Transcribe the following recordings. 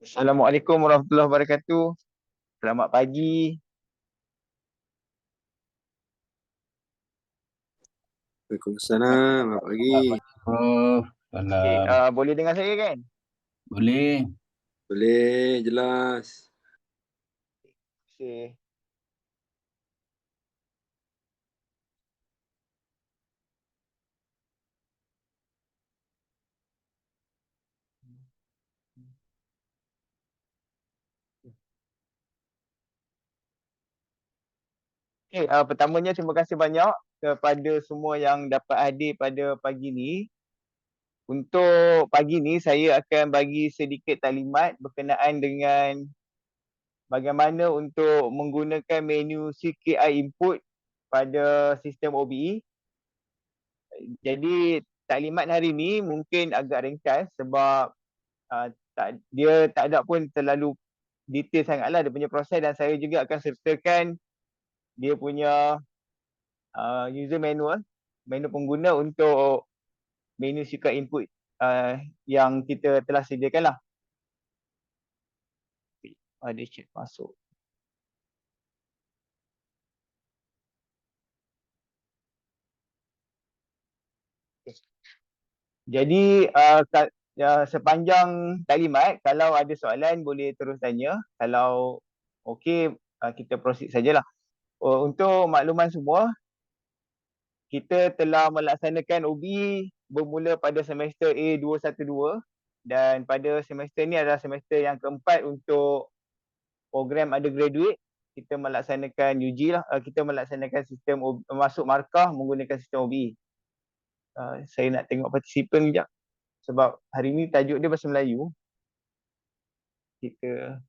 Assalamualaikum warahmatullahi wabarakatuh. Selamat pagi. Waalaikumsalam, selamat pagi. Prof. Okay, Salam. boleh dengar saya kan? Boleh. Boleh, jelas. Okay. Okay, pertamanya terima kasih banyak kepada semua yang dapat hadir pada pagi ni. Untuk pagi ni saya akan bagi sedikit taklimat berkenaan dengan bagaimana untuk menggunakan menu CQI input pada sistem OBE. Jadi taklimat hari ni mungkin agak ringkas sebab dia tak ada pun terlalu detail sangatlah dia punya proses, dan saya juga akan sertakan dia punya user menu pengguna untuk menu secret input yang kita telah sediakan lah. Ada chat masuk. Jadi sepanjang taklimat, kalau ada soalan boleh terus tanya. Kalau okey, kita proceed sajalah. Untuk makluman semua, kita telah melaksanakan OBE bermula pada semester A212, dan pada semester ni adalah semester yang keempat untuk program undergraduate. Kita melaksanakan UG lah, kita melaksanakan sistem masuk markah menggunakan sistem OBE. Saya nak tengok partisipan sekejap sebab hari ni tajuk dia bahasa Melayu. Kita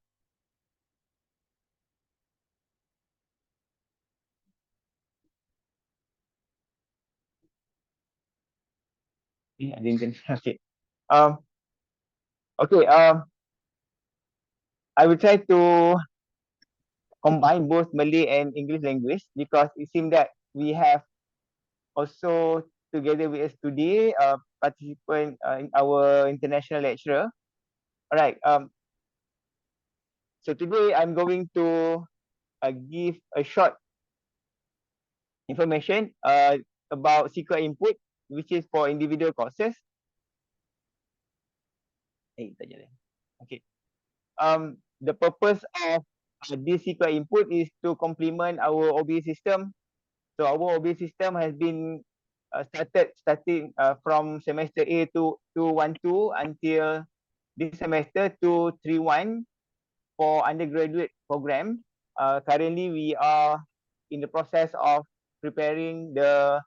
ada internet. Okay. Okay, I will try to combine both Malay and English language because it seems that we have also together with us today participant in our international lecturer. Alright, so today I'm going to give a short information about CQI input, which is for individual courses. Okay. The purpose of this CQI input is to complement our OBE system. So our OBE system has been starting from semester A to 212 until this semester 231 for undergraduate program. Currently we are in the process of preparing the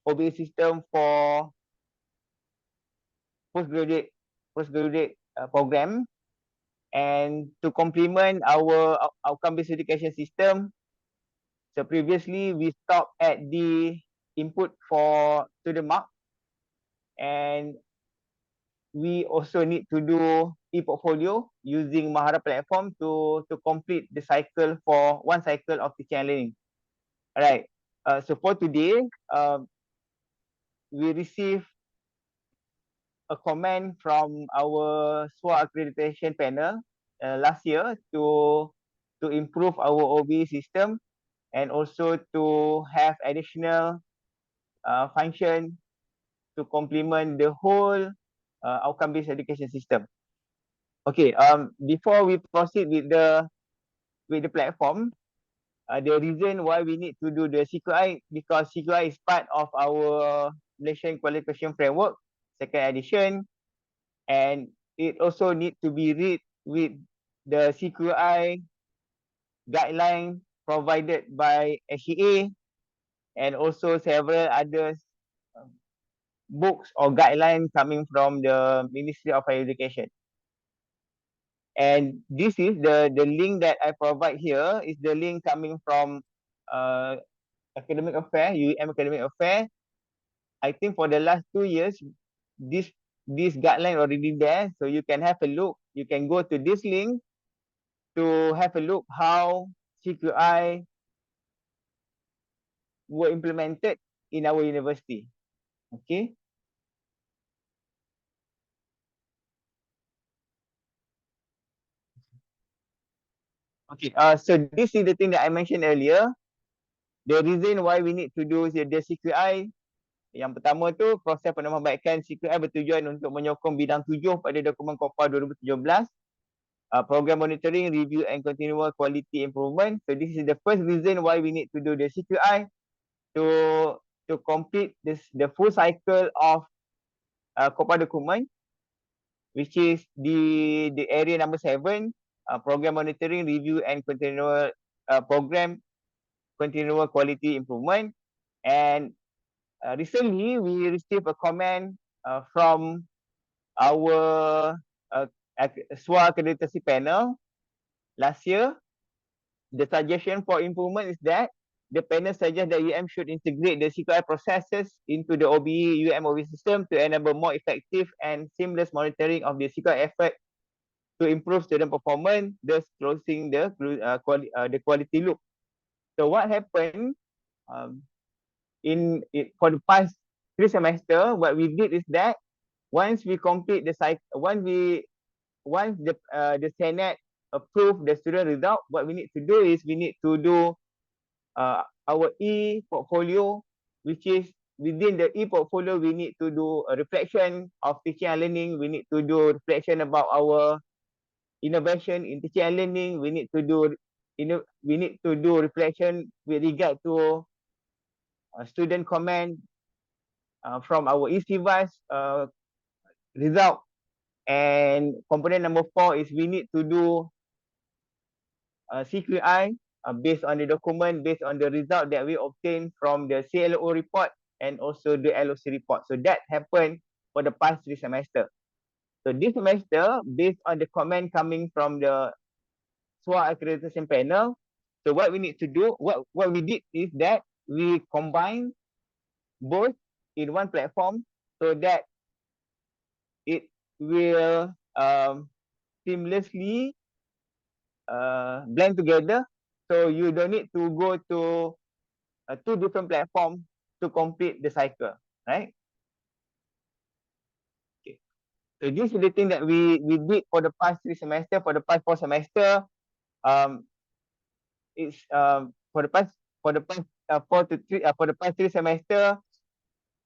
OBE system for postgraduate program. And to complement our outcome-based education system, so previously we stopped at the input for student mark, and we also need to do e-portfolio using Mahara platform to complete the cycle for one cycle of teaching and learning. Alright, so for today, we receive a comment from our SWA accreditation panel last year to improve our OBE system and also to have additional function to complement the whole outcome-based education system. Okay, before we proceed with the platform, the reason why we need to do the CQI, because CQI is part of our Malaysian Qualification Framework, second edition, and it also need to be read with the CQI guideline provided by SEA and also several other books or guidelines coming from the Ministry of Higher Education. And this is the link that I provide here is the link coming from Academic Affairs, UEM Academic Affairs. I think for the last 2 years, this guideline already there, so you can have a look. You can go to this link to have a look how CQI were implemented in our university. Okay. Okay, so this is the thing that I mentioned earlier. The reason why we need to do the CQI, yang pertama tu, proses penambahbaikan CQI bertujuan untuk menyokong bidang 7 pada dokumen KOPA 2017, program monitoring, review and continual quality improvement. So this is the first reason why we need to do the CQI to complete the full cycle of KOPA document, which is the area number 7, program monitoring, review and continual program continual quality improvement. And recently we received a comment from our SWA accreditation panel last year. The suggestion for improvement is that the panel suggests that UM should integrate the CQI processes into the OBE UM-OBE system to enable more effective and seamless monitoring of the CQI effort to improve student performance, thus closing the quality loop. So what happened for the past 3 semesters, what we did is that once we complete the cycle, once the Senate approve the student result, what we need to do is we need to do our e-portfolio, which is within the e-portfolio, we need to do a reflection of teaching and learning. We need to do reflection about our innovation in teaching and learning. We need to do reflection with regard to student comment from our e-device result. And component number 4 is we need to do CQI based on the document, based on the result that we obtained from the CLO report and also the LOC report. So that happened for the past 3 semesters. So this semester, based on the comment coming from the SWA accreditation panel, so what we need to do, what we did is that we combine both in one platform so that it will seamlessly blend together. So you don't need to go to 2 different platforms to complete the cycle, right? Okay. So this is the thing that we did for the past 3 semesters. For the past 4 semesters, it's for the past 3 semesters,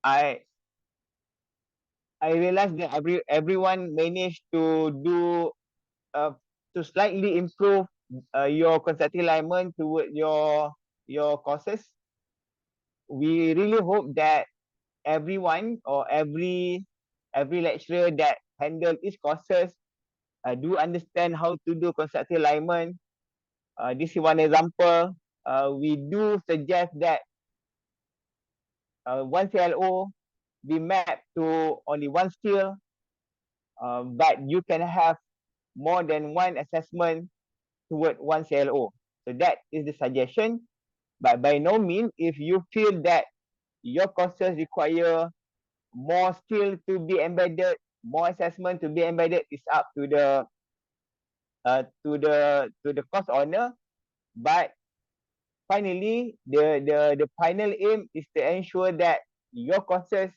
I realized that everyone managed to do to slightly improve your conceptual alignment toward your courses. We really hope that everyone or every lecturer that handle each courses do understand how to do conceptual alignment. This is one example. We do suggest that one CLO be mapped to only one skill, but you can have more than one assessment toward one CLO. So that is the suggestion. But by no means, if you feel that your courses require more skill to be embedded, more assessment to be embedded, it's up to the course owner. But finally, the final aim is to ensure that your courses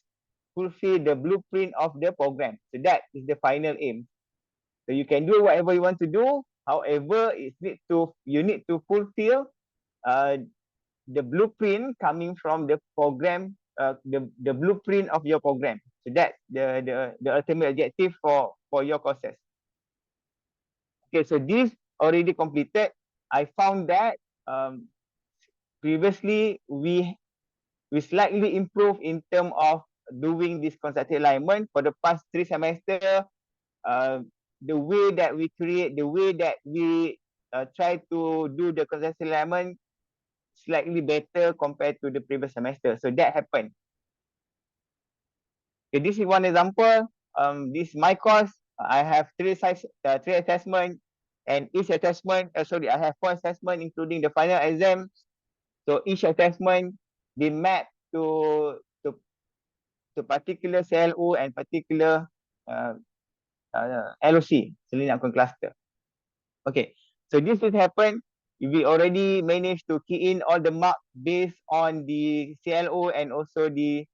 fulfill the blueprint of the program. So that is the final aim. So you can do whatever you want to do. However, you need to fulfill the blueprint coming from the program, the blueprint of your program. So that's the ultimate objective for your courses. Okay, so this already completed. I found that previously we slightly improved in terms of doing this conceptual alignment for the past 3 semesters. The way that we create, the way that we try to do the conceptual alignment slightly better compared to the previous semester. So that happened. Okay, this is one example. This is my course. I have 3 assessments, and each assessment, I have 4 assessments including the final exam. So each assessment be mapped to particular CLO and particular LOC, Selenium cluster. Okay, so this has happened. We already managed to key in all the marks based on the CLO and also the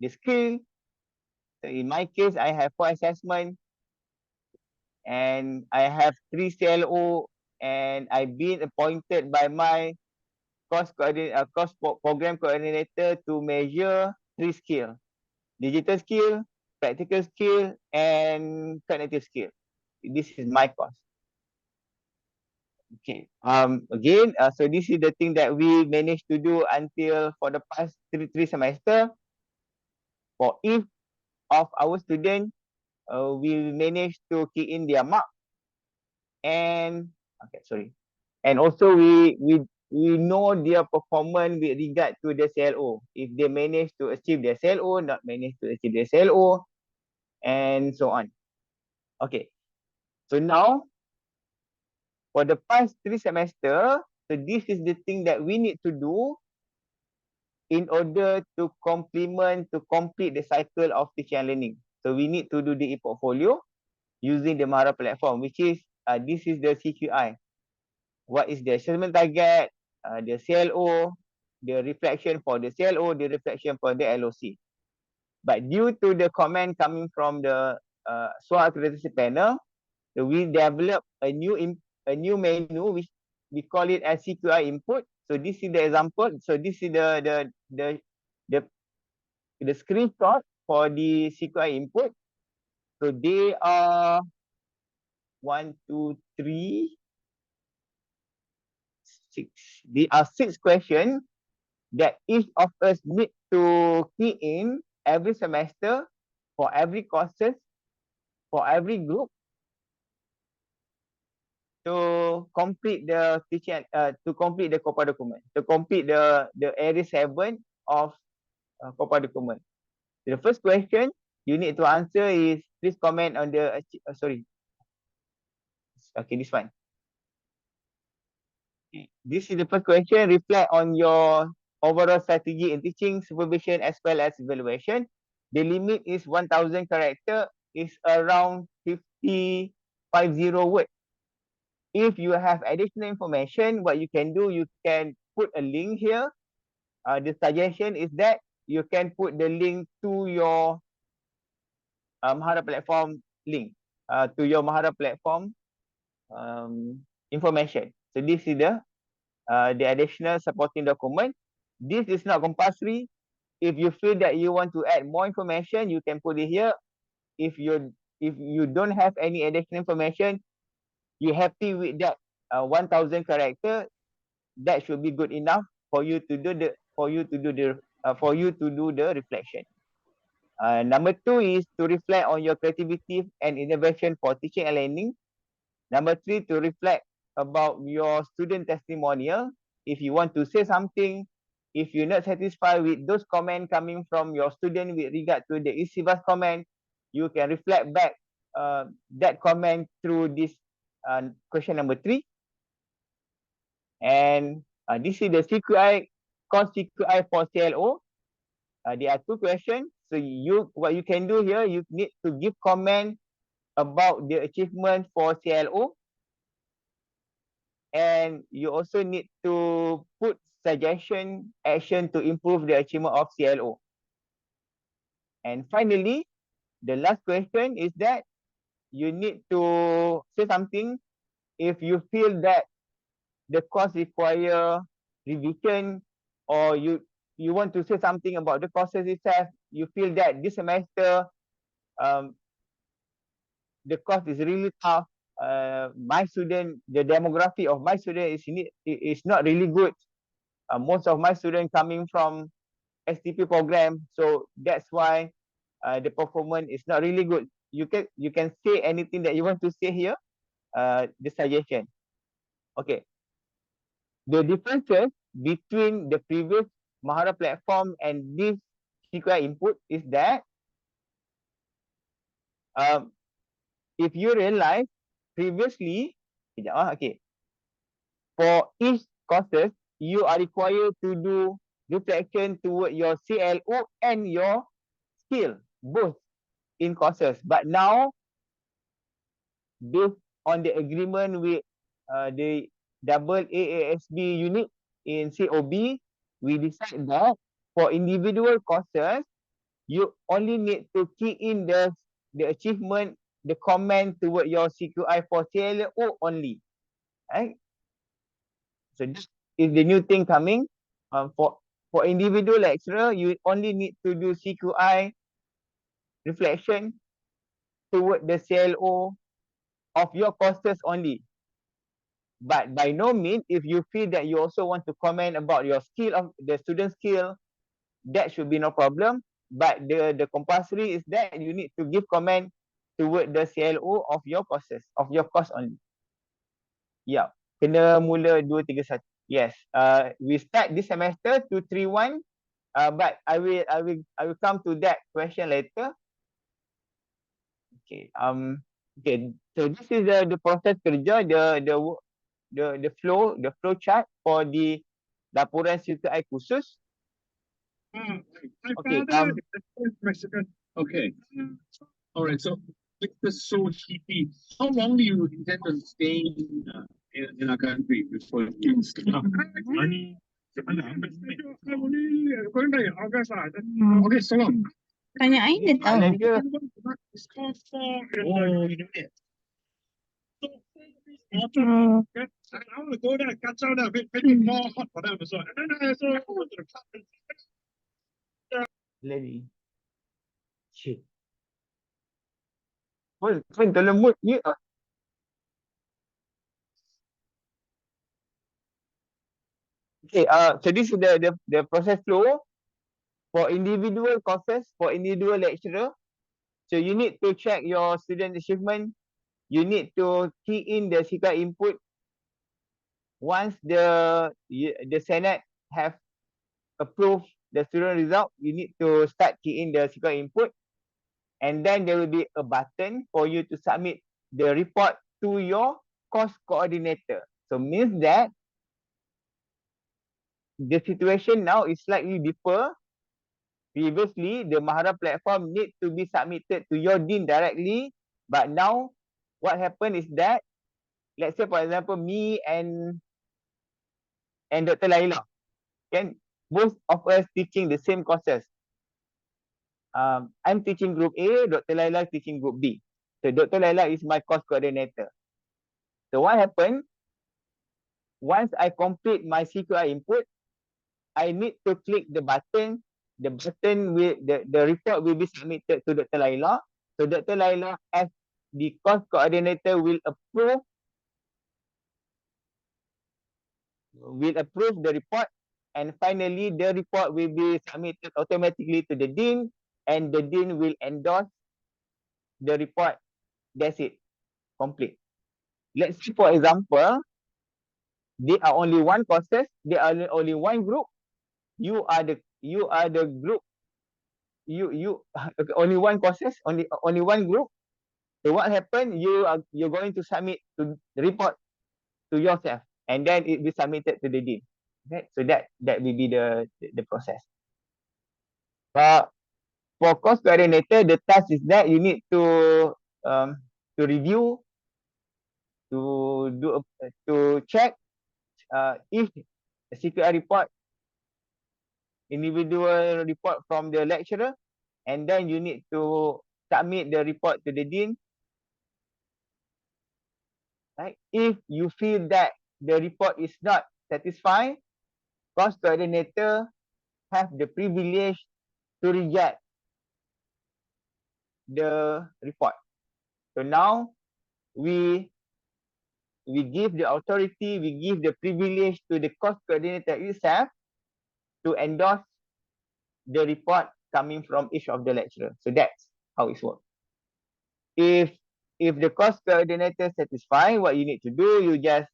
skill. So in my case, I have 4 assessments and I have 3 CLO and I've been appointed by my program coordinator to measure 3 skills: digital skill, practical skill, and cognitive skill. This is my course. Okay. Again, so this is the thing that we managed to do until for the past three semester. For each of our students, we managed to key in their mark, and and also we know their performance with regard to the CLO. If they manage to achieve their CLO, not manage to achieve their CLO, and so on. Okay. So now, for the past 3 semester, so this is the thing that we need to do in order to complete the cycle of teaching and learning. So we need to do the e-portfolio using the Mahara platform, which is, this is the CQI. What is the assessment target, the CLO, the reflection for the CLO, the reflection for the LOC. But due to the comment coming from the SWA accreditation panel, so we develop a new menu which we call it as CQI input. So this is the example. So this is the screenshot for the CQI input. So they are 1, 2, 3, 6. There are 6 questions that each of us need to key in every semester for every courses, for every group, to complete the teaching, to complete the COPA document, to complete the area 7 of COPA document. The first question you need to answer is, please comment on the this one. This is the first question. Reflect on your overall strategy in teaching, supervision, as well as evaluation. The limit is 1,000 character, is around 50 words. If you have additional information, what you can do, you can put a link here. The suggestion is that you can put the link to your Mahara platform link, to your Mahara platform information. So this is the additional supporting document. This is not compulsory. If you feel that you want to add more information, you can put it here. If you don't have any additional information, you're happy with that 1,000 character, that should be good enough for you to do the reflection. Number 2 is to reflect on your creativity and innovation for teaching and learning. Number 3, to reflect about your student testimonial. If you want to say something, if you're not satisfied with those comments coming from your student with regard to the e-syllabus comment, you can reflect back that comment through this question number 3. And this is the CQI, course CQI for CLO. There are 2 questions. So what you can do here, you need to give comment about the achievement for CLO. And you also need to put suggestion, action to improve the achievement of CLO. And finally, the last question is that you need to say something if you feel that the course require revision, or you want to say something about the courses itself. You feel that this semester the course is really tough. My student, the demographic of my student is not really good. Most of my students coming from STP program, so that's why the performance is not really good. You can say anything that you want to say here. The suggestion. Okay. The differences between the previous Mahara platform and this CQI input is that if you realize previously, for each courses, you are required to do reflection toward your CLO and your skill, both in courses. But now, based on the agreement with the AASB unit in COB, we decide that for individual courses, you only need to key in the achievement, the comment toward your CQI for CLO only. right? So this is the new thing coming. For individual lecturer, you only need to do CQI reflection toward the CLO of your courses only. But by no means, if you feel that you also want to comment about your skill of the student skill, that should be no problem. But the compulsory is that you need to give comment toward the CLO of your courses, of your course only. Yeah, kena mula 231. Yes, we start this semester 231. But I will come to that question later. Okay. Okay. So this is the proses kerja, the flow chart for the laporan CQI khusus. Okay. Okay. All right. So with the SOHP, how long do you intend to stay in our country before you start? Okay, so long. Tanya Ain dia tahu. Malaysia, Oh, you know it. I want to go there, catch out a bit more hot for them as well. And then I saw lady. Shit. Pun dalam mood ni. Okay. So this is the process flow for individual courses, for individual lecturer. So you need to check your student achievement. You need to key in the CQI input. Once the Senate have approved the student result, you need to start key in the CQI input. And then there will be a button for you to submit the report to your course coordinator. So means that the situation now is slightly differ. Previously, the Mahara platform need to be submitted to your dean directly. But now, what happened is that, let's say for example, me and Dr. Laila, can both of us teaching the same courses. I'm teaching group A, Dr. Laila teaching group B. So Dr. Laila is my course coordinator. So what happened? Once I complete my CQI input, I need to click the button. The button will the report will be submitted to Dr. Laila. So Dr. Laila, as the course coordinator, will approve the report, and finally the report will be submitted automatically to the dean, and the dean will endorse the report. That's it, complete. Let's say for example, there are only one courses, there are only one group. You are the group. You only one courses, only one group. So what happened? You're going to submit to the report to yourself, and then it will be submitted to the dean. Okay? So that will be the process. For course coordinator, the task is that you need to review, to check if the CQI report, individual report from the lecturer, and then you need to submit the report to the dean. Right? If you feel that the report is not satisfied, course coordinator have the privilege to reject the report. So now we give the authority, we give the privilege to the course coordinator itself to endorse the report coming from each of the lecturer. So that's how it works. If the course coordinator satisfied, what you need to do, you just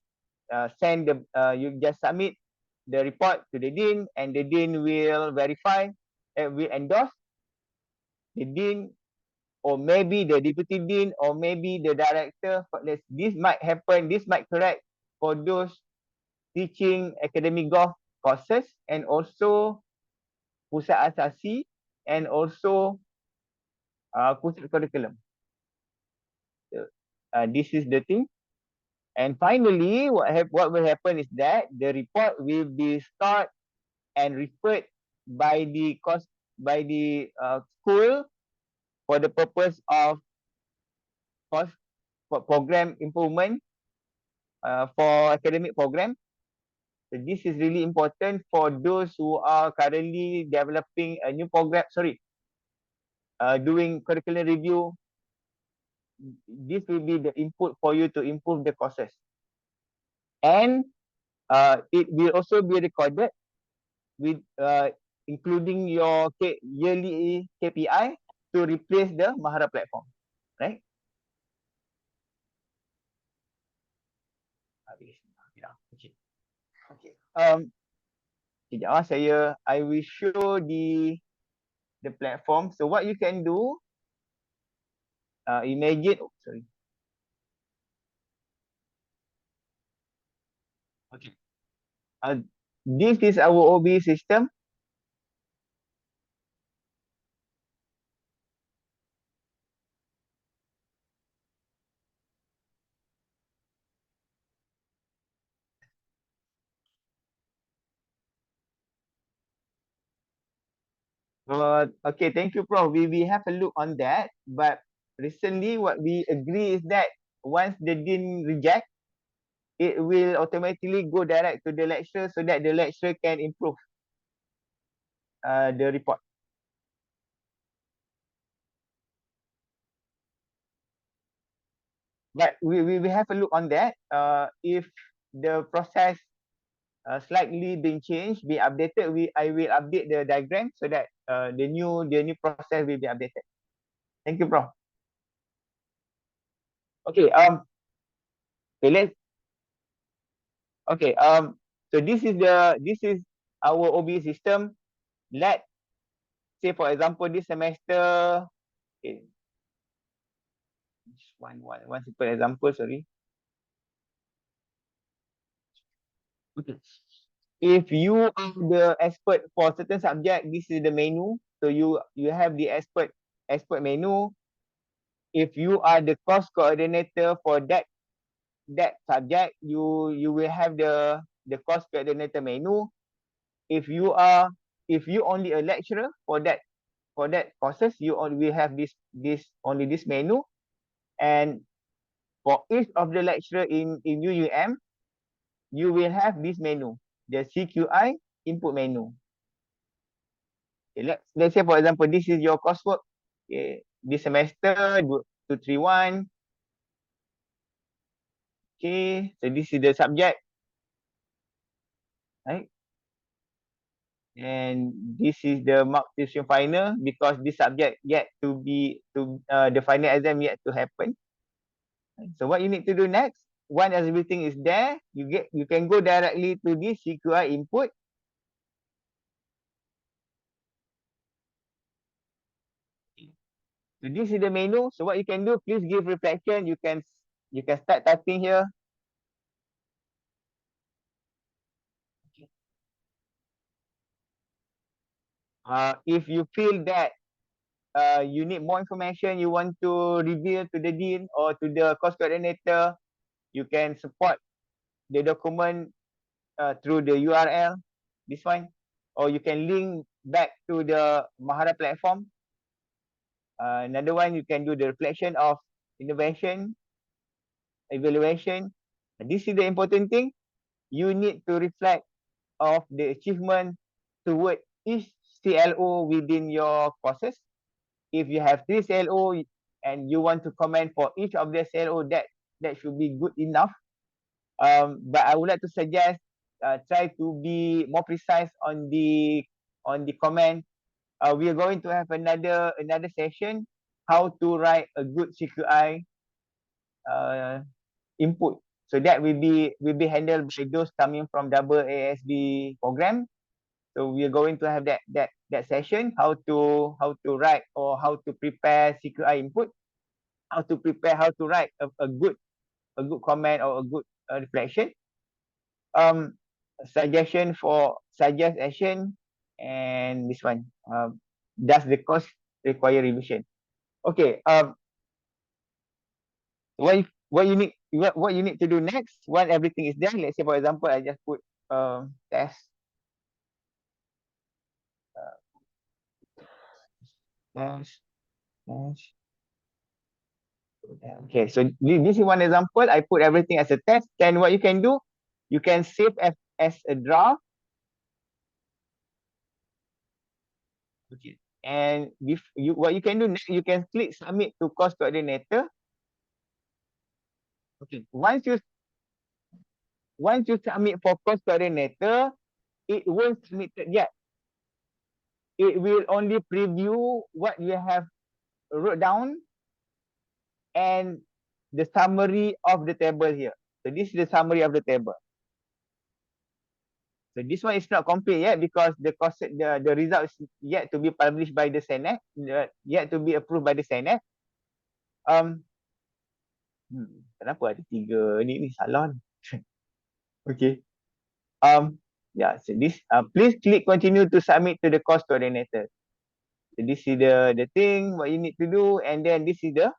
you just submit the report to the dean, and the dean will verify and will endorse. The dean, or maybe the deputy dean, or maybe the director. This might happen, this might correct for those teaching academic golf courses, and also pusat asasi, and also pusat curriculum. This is the thing. And finally, what will happen is that the report will be stored and referred by the school for the purpose of course program improvement. for academic program. So this is really important for those who are currently developing a new program, doing curriculum review. This will be the input for you to improve the courses. And it will also be recorded with including your yearly KPI to replace the Mahara platform, right? Okay. Okay. Sekejap I will show the platform. So what you can do, imagine, sorry. Okay. This is our OBE system. Okay, thank you, Prof. We have a look on that, but recently what we agree is that once the dean reject, it will automatically go direct to the lecturer so that the lecturer can improve the report. But we have a look on that. If the process slightly being changed, be updated, I will update the diagram so that the new process will be updated. Thank you, Prof. Okay. Okay. So this is our OBE system. Let's say, for example, this semester. Okay. One simple example. Sorry. Okay. If you are the expert for certain subject, this is the menu. So you have the expert menu. If you are the course coordinator for that subject, you will have the course coordinator menu. If you only a lecturer for that courses, you only have this menu. And for each of the lecturer in UUM, you will have this menu, the CQI input menu. Okay, let's say, for example, this is your coursework. Okay, this semester 231. Okay, so this is the subject, right? And this is the mark decision final because this subject yet to be the final exam yet to happen. So what you need to do next, once everything is there, you can go directly to this CQI input. So this is the menu. So what you can do, please give reflection. You can start typing here. If you feel that you need more information, you want to reveal to the dean or to the course coordinator, you can support the document through the URL, this one, or you can link back to the Mahara platform. Another one, you can do the reflection of innovation, evaluation. This is the important thing. You need to reflect of the achievement toward each CLO within your courses. If you have 3 CLO and you want to comment for each of the CLO, that should be good enough. But I would like to suggest try to be more precise on the comment. We are going to have another session, how to write a good CQI input. So that will be handled by those coming from double ASB program. So we are going to have that session, how to write or how to prepare CQI input, how to write a good comment or a good reflection. Suggestion for suggest action, and this one, does the course require revision? Okay. What you need to do next when everything is done. Let's say, for example, I just put test. Test. Okay, so this is one example. I put everything as a test. Then what you can do, you can save as a draft. Okay. And if you what you can do next, you can click submit to course coordinator. Okay. Once you submit for course coordinator, it won't submit yet. It will only preview what you have wrote down and the summary of the table here. So this is the summary of the table. So this one is not complete yet because the result is yet to be published by the Senate, yet to be approved by the Senate. Kenapa ada 3 ni salah ni? Okay. Yeah, so this please click continue to submit to the course coordinator. So this is the thing what you need to do, and then this is the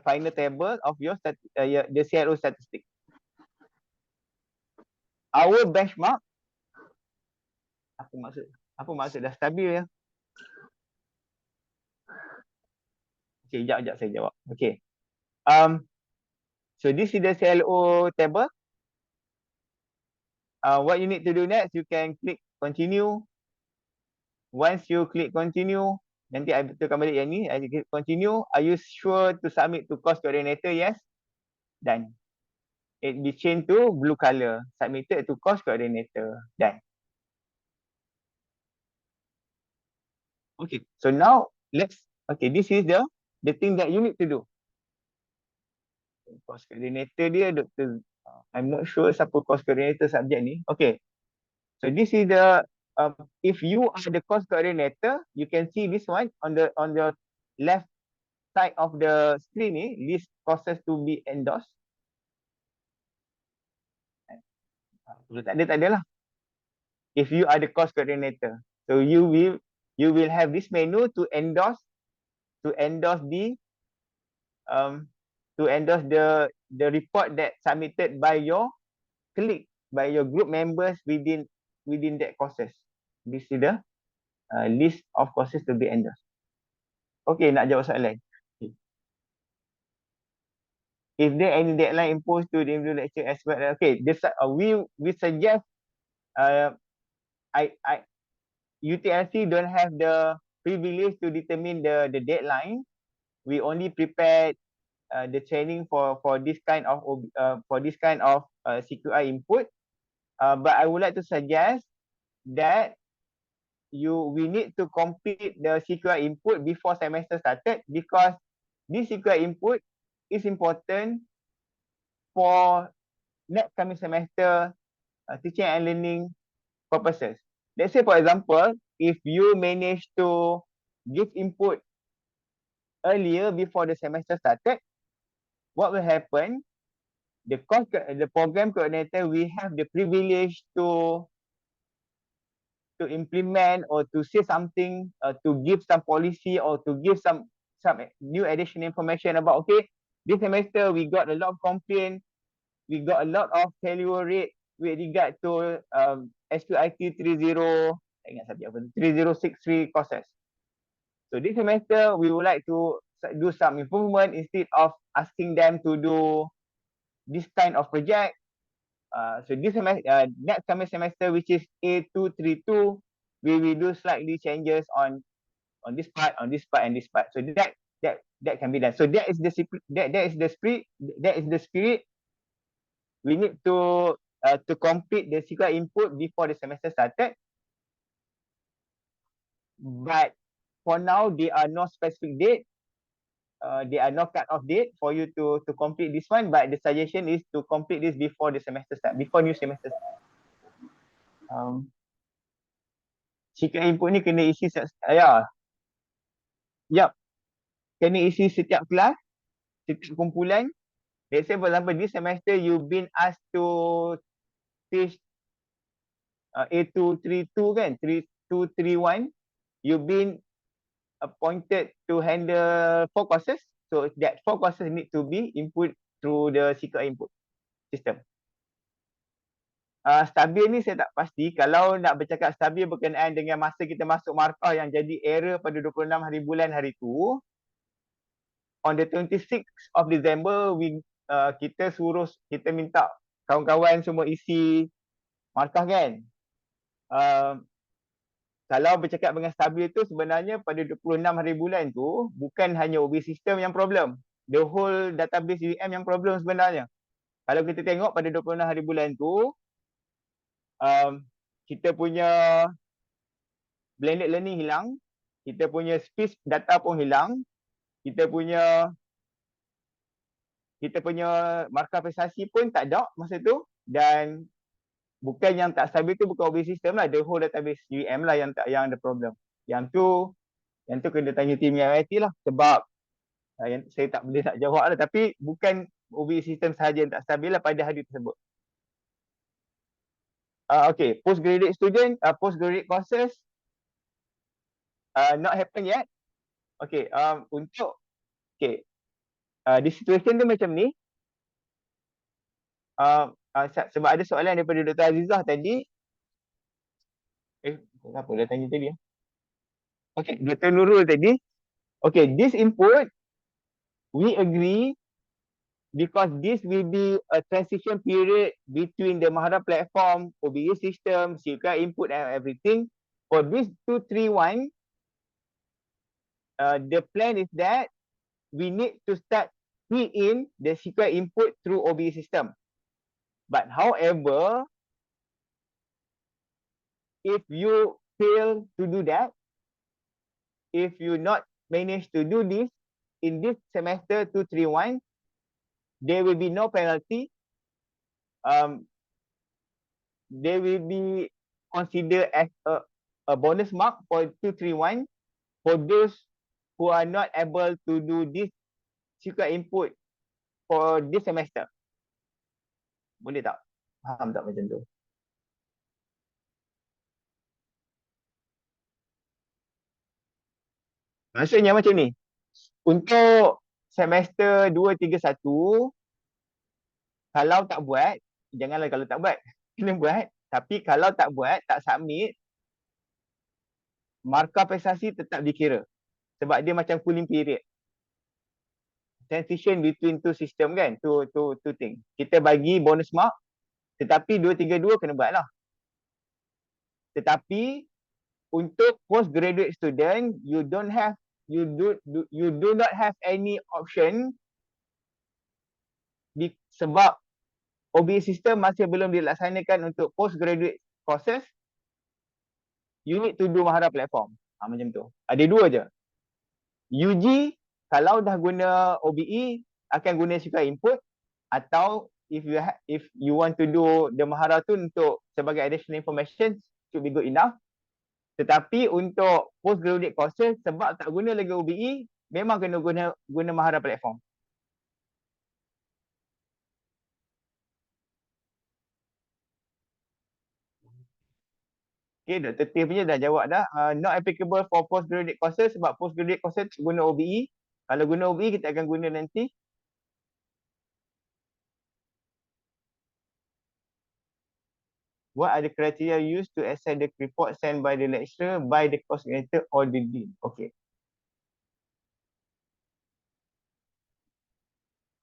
final table of your the CRO statistic. Our benchmark, apa maksud dah stabil ya? Okay, sekejap saya jawab. Okay. So this is the CLO table. What you need to do next, you can click continue. Once you click continue, nanti I betulkan balik yang ni, I click continue. Are you sure to submit to course coordinator? Yes. Done. It be changed to blue color. Submitted to course coordinator. Done. Okay. So now okay, this is the thing that you need to do. Course coordinator dia Dr. I'm not sure siapa course coordinator subjek ni. Okay. So this is the if you are the course coordinator, you can see this one on the left side of the screen ni, list courses to be endorsed. Tak ada lah. If you are the course coordinator, so you will have this menu to endorse the report that submitted by your colleague, by your group members within that courses. This is the list of courses to be endorsed. Okay, nak jawab soalan. If there any deadline imposed to the individual lecture as well, okay, we suggest UTLC don't have the privilege to determine the deadline. We only prepared the training for this kind of CQI input. But I would like to suggest that we need to complete the CQI input before semester started, because this CQI input is important for next coming semester teaching and learning purposes. Let's say, for example, if you manage to give input earlier before the semester started, what will happen? The program coordinator, we have the privilege to implement or to say something, to give some policy or to give some new additional information about, okay, this semester we got a lot of complaint, we got a lot of failure rate with regard to SQIT 3063 courses. So this semester we would like to do some improvement. Instead of asking them to do this kind of project, so this semester, next coming semester, which is A232, we will do slightly changes on this part, and this part. So that can be done. So that is the spirit. We need to complete the CQI input before the semester started. But for now, there are no specific date. There are no cut-off date for you to complete this one. But the suggestion is to complete this before the semester start, before new semester start. CQI input ni kena isi kena isi setiap kelas, setiap kumpulan. Let's say for example, this semester you've been asked to teach A232 kan, 3231. You've been appointed to handle 4 courses. So that 4 courses need to be input through the CQI input system. Stabil ni saya tak pasti. Kalau nak bercakap stabil berkenaan dengan masa kita masuk markah yang jadi error pada 26 hari bulan hari tu, on the 26th of December, kita minta kawan-kawan semua isi markah kan. Kalau bercakap dengan stabil tu sebenarnya pada 26 hari bulan tu bukan hanya OB sistem yang problem. The whole database UEM yang problem sebenarnya. Kalau kita tengok pada 26 hari bulan tu kita punya blended learning hilang, kita punya speech data pun hilang, kita punya markah prestasi pun tak ada masa tu, dan bukan yang tak stabil tu bukan OB system lah, the whole database UEM lah yang ada problem. Yang tu kena tanya tim yang IT lah, sebab yang saya tak boleh nak jawab lah, tapi bukan OB system sahaja yang tak stabil lah pada hari tersebut. Okay, postgraduate student, postgraduate courses not happen yet. Okay, the situation tu macam ni. Sebab ada soalan daripada Dr. Azizah tadi. Kenapa dia tanya tadi? Okay, Dr. Nurul tadi. Okay, this input, we agree because this will be a transition period between the Mahara platform, OBE system, CQI input and everything. For this 231, the plan is that we need to start key in the CQI input through OBE system. But however, if you fail to do that, if you not manage to do this in this semester 231, there will be no penalty. They will be considered as a bonus mark for 231 for those who are not able to do this CQI input for this semester. Boleh tak? Faham tak macam tu? Maksudnya macam ni. Untuk semester 231, kalau tak buat, janganlah kalau tak buat. Kena buat. Tapi kalau tak buat, tak submit, markah prestasi tetap dikira. Sebab dia macam cooling period. Transition between two system kan, two thing. Kita bagi bonus mark, tetapi 232 kena buat lah. Tetapi untuk postgraduate student, you do not have any option sebab OBE system masih belum dilaksanakan untuk postgraduate courses. You need to do Mahara platform. Macam tu. Ada dua je. UG kalau dah guna OBE akan guna CQI input, atau if you want to do the Mahara tu untuk sebagai additional information should be good enough. Tetapi untuk postgraduate courses sebab tak guna lagi OBE, memang kena guna Mahara platform. Okay, Dr. T punya dah jawab dah. Not applicable for postgraduate courses sebab postgraduate courses guna OBE. Kalau guna OBE kita akan guna nanti. What are the criteria used to assess the report sent by the lecturer, by the course coordinator or the dean? Okay.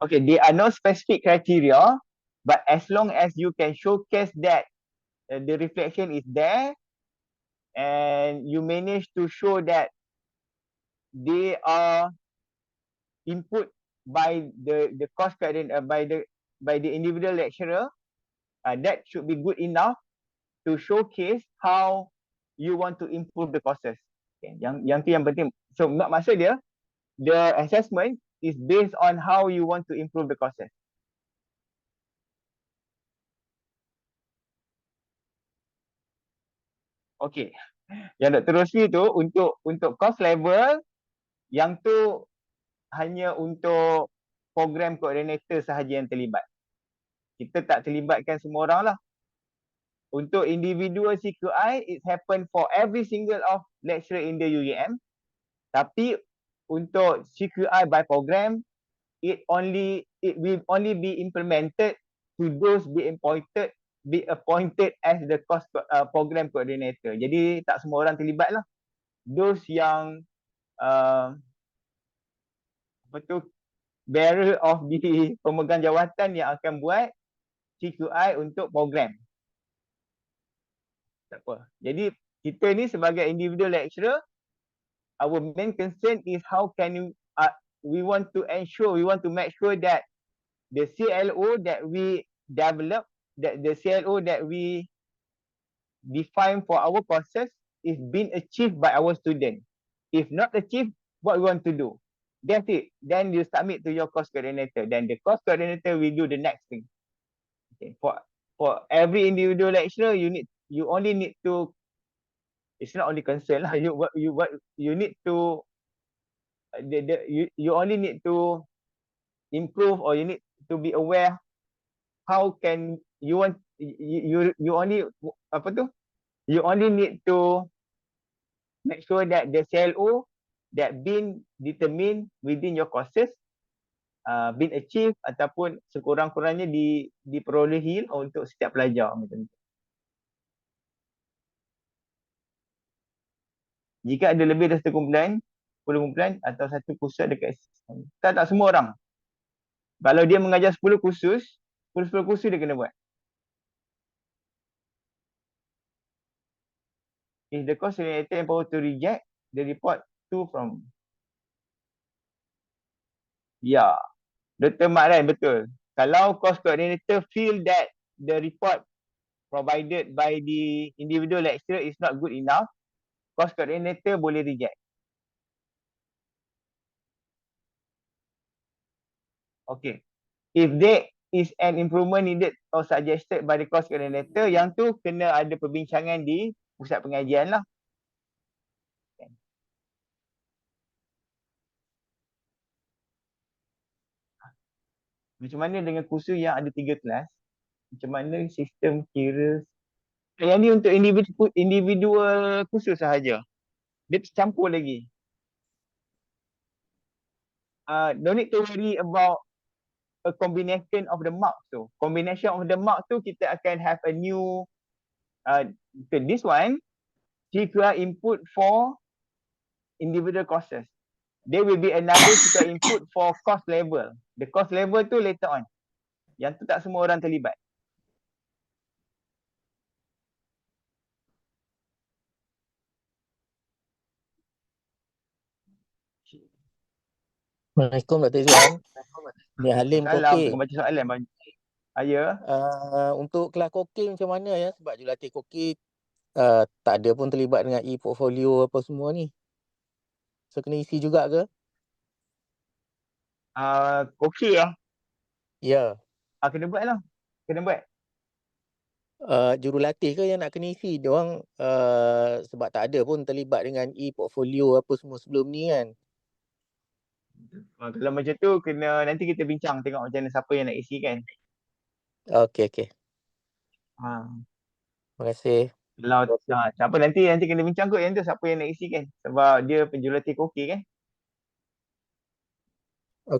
Okay, there are no specific criteria, but as long as you can showcase that the reflection is there, and you manage to show that they are input by the course coordinator, by the individual lecturer, that should be good enough to showcase how you want to improve the courses. Okay. Yang tu yang penting. So maksud dia, the assessment is based on how you want to improve the courses. Okay. Yang Dr. Rosli tu untuk course level, yang tu hanya untuk program coordinator sahaja yang terlibat. Kita tak terlibatkan semua orang lah. Untuk individual CQI, it happen for every single of lecturer in the UEM. Tapi untuk CQI by program, it will only be implemented to those be appointed as the course program coordinator. Jadi tak semua orang terlibat lah. Those yang bearer of the pemegang jawatan yang akan buat CQI untuk program. Tak apa. Jadi kita ni sebagai individual lecturer, our main concern is how can we want to make sure that the CLO that we develop, that the CLO that we define for our courses is being achieved by our student. If not achieved, what we want to do? That's it. Then you submit to your course coordinator. Then the course coordinator will do the next thing. Okay. For every individual lecturer, you only need to. It's not only concern lah. You need to. You only need to improve, or you need to be aware how can you want you only apa tu? You only need to make sure that the CLO that been determined within your courses been achieved ataupun sekurang-kurangnya diperolehi untuk setiap pelajar macam tu. Jika ada lebih dari 1 kumpulan, 10 kumpulan atau satu kursus dekat sistem. Tak semua orang. Kalau dia mengajar 10 kursus, 10 kursus dia kena buat. If the course coordinator empowered to reject the report to from. Ya, Dr. Mat Rai, betul. Kalau course coordinator feel that the report provided by the individual lecturer is not good enough, course coordinator boleh reject. Okay. If there is an improvement needed or suggested by the course coordinator, yang tu kena ada perbincangan di pusat pengajian lah. Macam mana dengan kursus yang ada 3 kelas? Macam mana sistem kira? Yang ni untuk individual kursus sahaja. Dia tercampur lagi. Don't need to worry about a combination of the marks tu. Combination of the marks tu kita akan have a new this one CQI input for individual courses. There will be another CQI input for course level. The course level tu later on. Yang tu tak semua orang terlibat. Assalamualaikum Dr. Izwan. Ni Halim Salam, Kokil. tengah baca soalan bang. Ya. Untuk kelas Kokil macam mana ya? Sebab jurulatih Kokil tak ada pun terlibat dengan e-portfolio apa semua ni. So kena isi juga ke? Okey lah. Ya. Kena buat lah. Kena buat. Jurulatih ke yang nak kena isi? Diorang sebab tak ada pun terlibat dengan e-portfolio apa semua sebelum ni kan. Kalau macam tu kena nanti kita bincang tengok macam mana siapa yang nak isi kan. Okey. Terima kasih. Kalau siapa nanti kena bincang kot yang tu siapa yang nak isi kan. Sebab dia penjurulatih Kokil kan.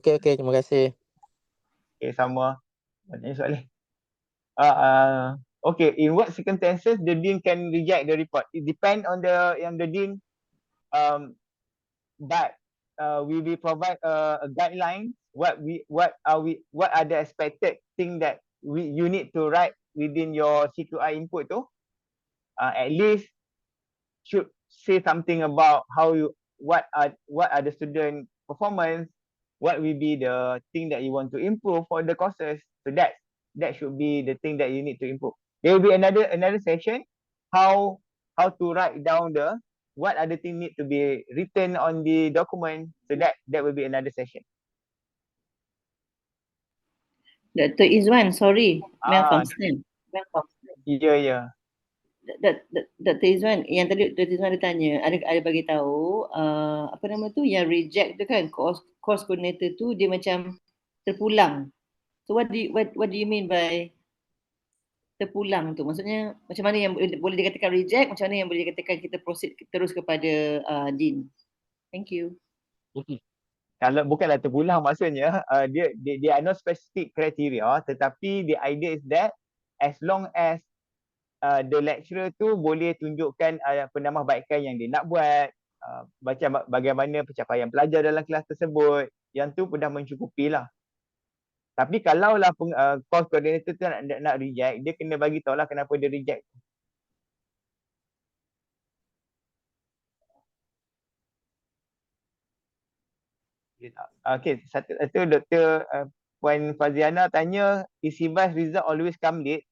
Okey, terima kasih. Okay, sama. Banyak soalan. Okay, in what circumstances the dean can reject the report? It depends on the dean. But we will provide a guideline. What are the expected thing that you need to write within your CQI input tu. At least should say something about what are the student performance, what will be the thing that you want to improve for the courses. So that should be the thing that you need to improve. There will be another session how to write down what other thing need to be written on the document. So that will be another session. Dr. Izwan, sorry, malfunction. Ya. Dr. Izwan, yang tadi Dr. Izwan ada tanya, ada bagi tahu apa nama tu yang reject tu kan, course coordinator tu dia macam terpulang. So what do you mean by terpulang tu? Maksudnya macam mana yang boleh dikatakan reject, macam mana yang boleh dikatakan kita proceed terus kepada dean? Thank you. Kalau bukanlah terpulang maksudnya dia are no specific criteria, tetapi the idea is that as long as the lecturer tu boleh tunjukkan penambahbaikan yang dia nak buat, macam bagaimana pencapaian pelajar dalam kelas tersebut, yang tu dah mencukupi lah. Tapi kalau lah course coordinator tu nak reject, dia kena bagi tahu lah kenapa dia reject. Okay, satu Dr. Puan Faziana tanya, is CBAS result always come late?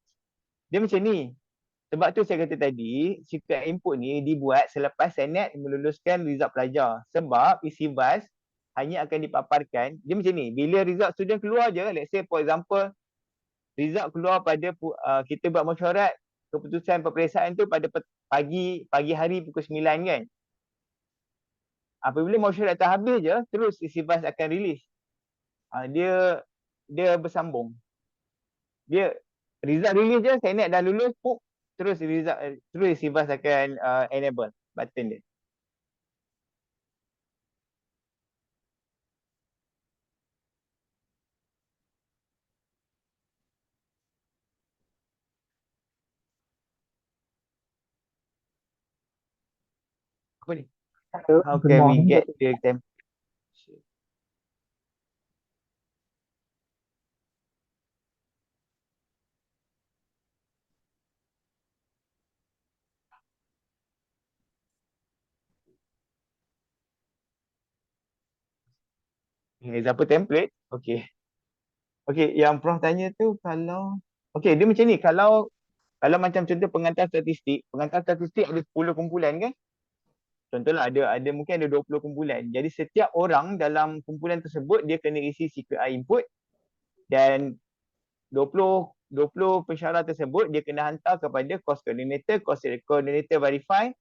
Dia macam ni. Sebab tu saya kata tadi, CQI input ni dibuat selepas Senate meluluskan result pelajar. Sebab CBAS hanya akan dipaparkan, dia macam ni, bila result student keluar je, let's say for example, result keluar pada, kita buat mesyuarat keputusan peperiksaan tu pada pagi hari pukul 9 kan. Apabila mesyuarat dah habis je, terus CBAS akan release. Dia bersambung. Dia result release je, Senate dah lulus, terus CBAS akan enable button dia. Apa ni? How can we get the template? Example template. Okay. Okay, yang Prof tanya tu kalau, okay, dia macam ni, kalau macam contoh pengantar statistik ada 10 kumpulan kan? Contohlah ada mungkin ada 20 kumpulan. Jadi setiap orang dalam kumpulan tersebut dia kena isi CQI input, dan 20 pensyarah tersebut dia kena hantar kepada course coordinator verify,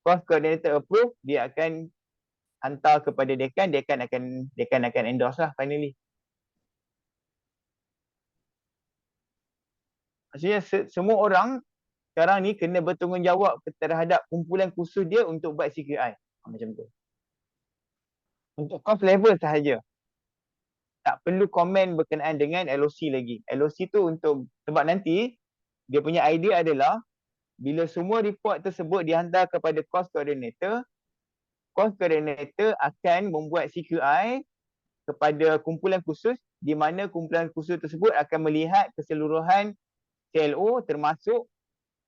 course coordinator approve, dia akan hantar kepada dekan akan endorse lah finally. Maksudnya semua orang sekarang ni kena bertanggungjawab terhadap kumpulan khusus dia untuk buat CQI. Macam tu. Untuk course level sahaja. Tak perlu komen berkenaan dengan LOC lagi. LOC tu untuk, sebab nanti dia punya idea adalah bila semua report tersebut dihantar kepada course coordinator akan membuat CQI kepada kumpulan khusus, di mana kumpulan khusus tersebut akan melihat keseluruhan CLO termasuk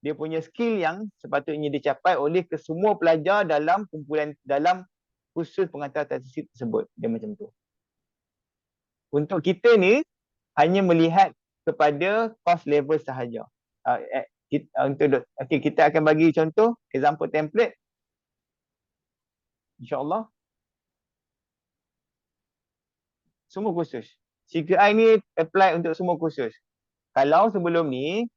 dia punya skill yang sepatutnya dicapai oleh kesemua pelajar dalam khusus pengantar statistik tersebut. Dia macam tu. Untuk kita ni hanya melihat kepada course level sahaja. Kita akan bagi contoh example template, InsyaAllah. Semua khusus. CQI ni apply untuk semua khusus. Kalau sebelum ni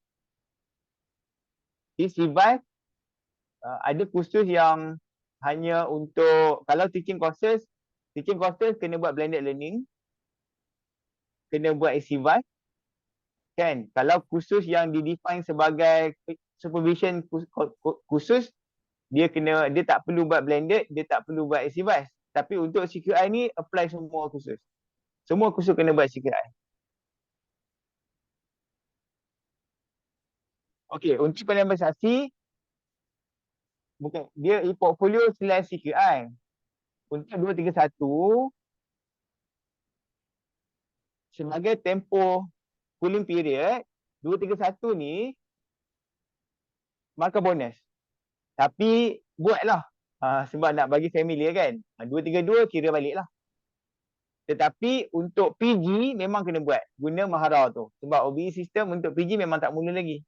di CBAS ada khusus yang hanya untuk, kalau teaching courses kena buat blended learning, kena buat CBAS kan. Kalau khusus yang didefine sebagai supervision khusus, dia tak perlu buat blended, dia tak perlu buat CBAS. Tapi untuk CQI ni apply semua khusus. Semua khusus kena buat CQI. Okey, untuk penambahsasi, bukan dia e-portfolio selain CQI. Untuk 231 sebagai tempoh cooling period, 231 ni markah bonus. Tapi buatlah sebab nak bagi familiar kan. 232 kira balik lah. Tetapi untuk PG memang kena buat guna mahara tu. Sebab OBE sistem untuk PG memang tak mula lagi.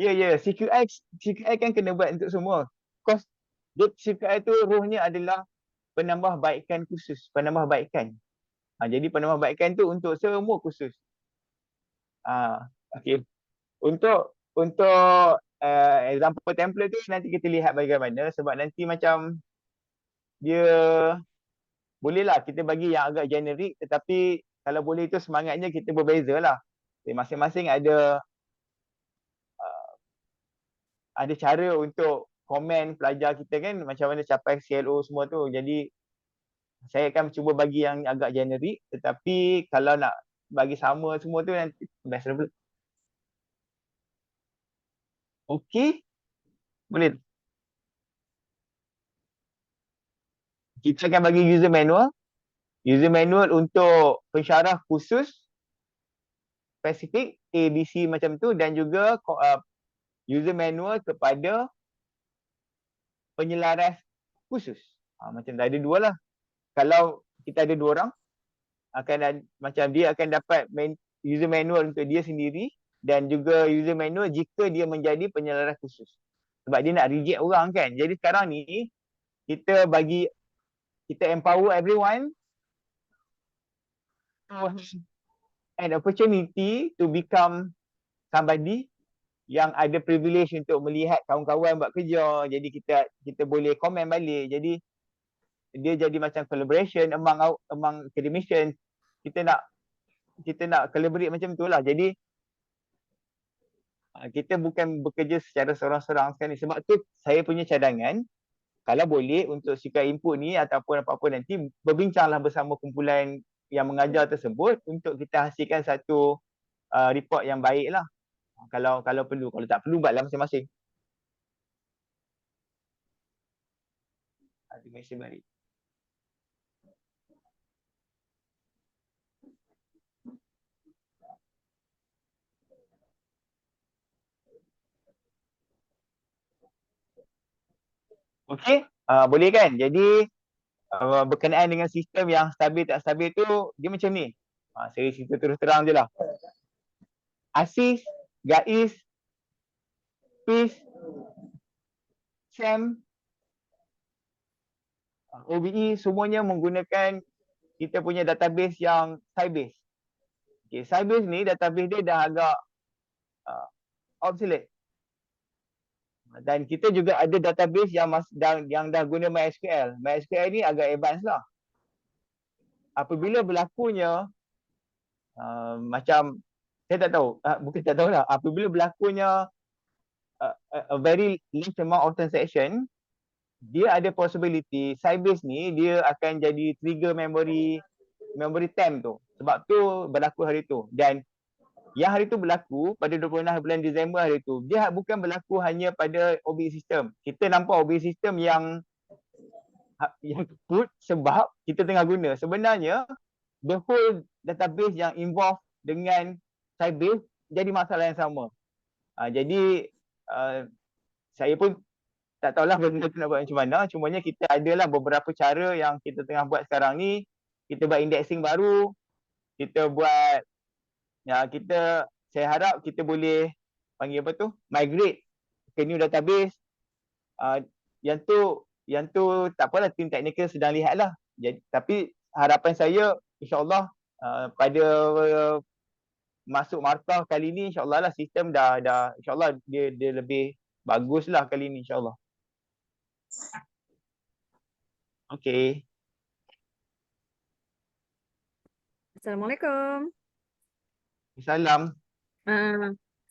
Ya, CQI kan kena buat untuk semua. Kos CQI tu rohnya adalah penambahbaikan khusus, penambahbaikan. Jadi penambahbaikan tu untuk semua khusus. Okey. Untuk example template tu nanti kita lihat bagaimana, sebab nanti macam dia bolehlah kita bagi yang agak generik, tetapi kalau boleh tu semangatnya kita berbeza lah. Masing-masing ada cara untuk komen pelajar kita kan, macam mana capai CLO semua tu. Jadi saya akan cuba bagi yang agak generik, tetapi kalau nak bagi sama semua tu nanti best level. Okey. Boleh. Kita akan bagi user manual. User manual untuk pensyarah khusus spesifik A, B, C macam tu, dan juga user manual kepada penyelaras khusus. Macam ada dua lah. Kalau kita ada dua orang, macam dia akan dapat user manual untuk dia sendiri dan juga user manual jika dia menjadi penyelaras khusus. Sebab dia nak reject orang kan. Jadi sekarang ni kita empower everyone to have an opportunity to become somebody yang ada privilege untuk melihat kawan-kawan buat kerja. Jadi kita boleh komen balik. Jadi dia jadi macam collaboration among academicians. Kita nak collaborate macam tu lah. Jadi kita bukan bekerja secara seorang-seorang sekarang ni. Sebab tu saya punya cadangan, kalau boleh untuk CQI input ni ataupun apa-apa nanti, berbincanglah bersama kumpulan yang mengajar tersebut untuk kita hasilkan satu report yang baik lah. Kalau perlu, kalau tak perlu buatlah masing-masing. Terima kasih balik. Okey, boleh kan? Jadi berkenaan dengan sistem yang stabil tak stabil tu, dia macam ni. Saya cerita terus terang je lah. ASIS, GAIS, PIS, SEM, OBE semuanya menggunakan kita punya database yang Sybase. Okay, Sybase ni database dia dah agak obsolete. Dan kita juga ada database yang dah guna MySQL. MySQL ni agak advance lah. Apabila berlakunya macam saya tak tahu, bukan tak tahu lah. Apabila berlakunya a very large amount of transaction, dia ada possibility Sybase ni dia akan jadi trigger memory temp tu. Sebab tu berlaku hari tu. Dan yang hari tu berlaku pada 26 bulan Disember hari tu, dia bukan berlaku hanya pada OBE system. Kita nampak OBE system yang put sebab kita tengah guna. Sebenarnya the whole database yang involved dengan Sybase jadi masalah yang sama. Jadi saya pun tak tahulah benda tu nak buat macam mana. Cumanya kita adalah beberapa cara yang kita tengah buat sekarang ni. Kita buat indexing baru. Kita buat saya harap kita boleh panggil apa tu? Migrate ke new database. Yang tu tak apalah, tim teknikal sedang lihat lah. Tapi harapan saya insyaAllah pada masuk markah kali ni insyaAllah lah sistem dah insyaAllah dia lebih bagus lah kali ni insyaAllah. Okay. Assalamualaikum. Salam.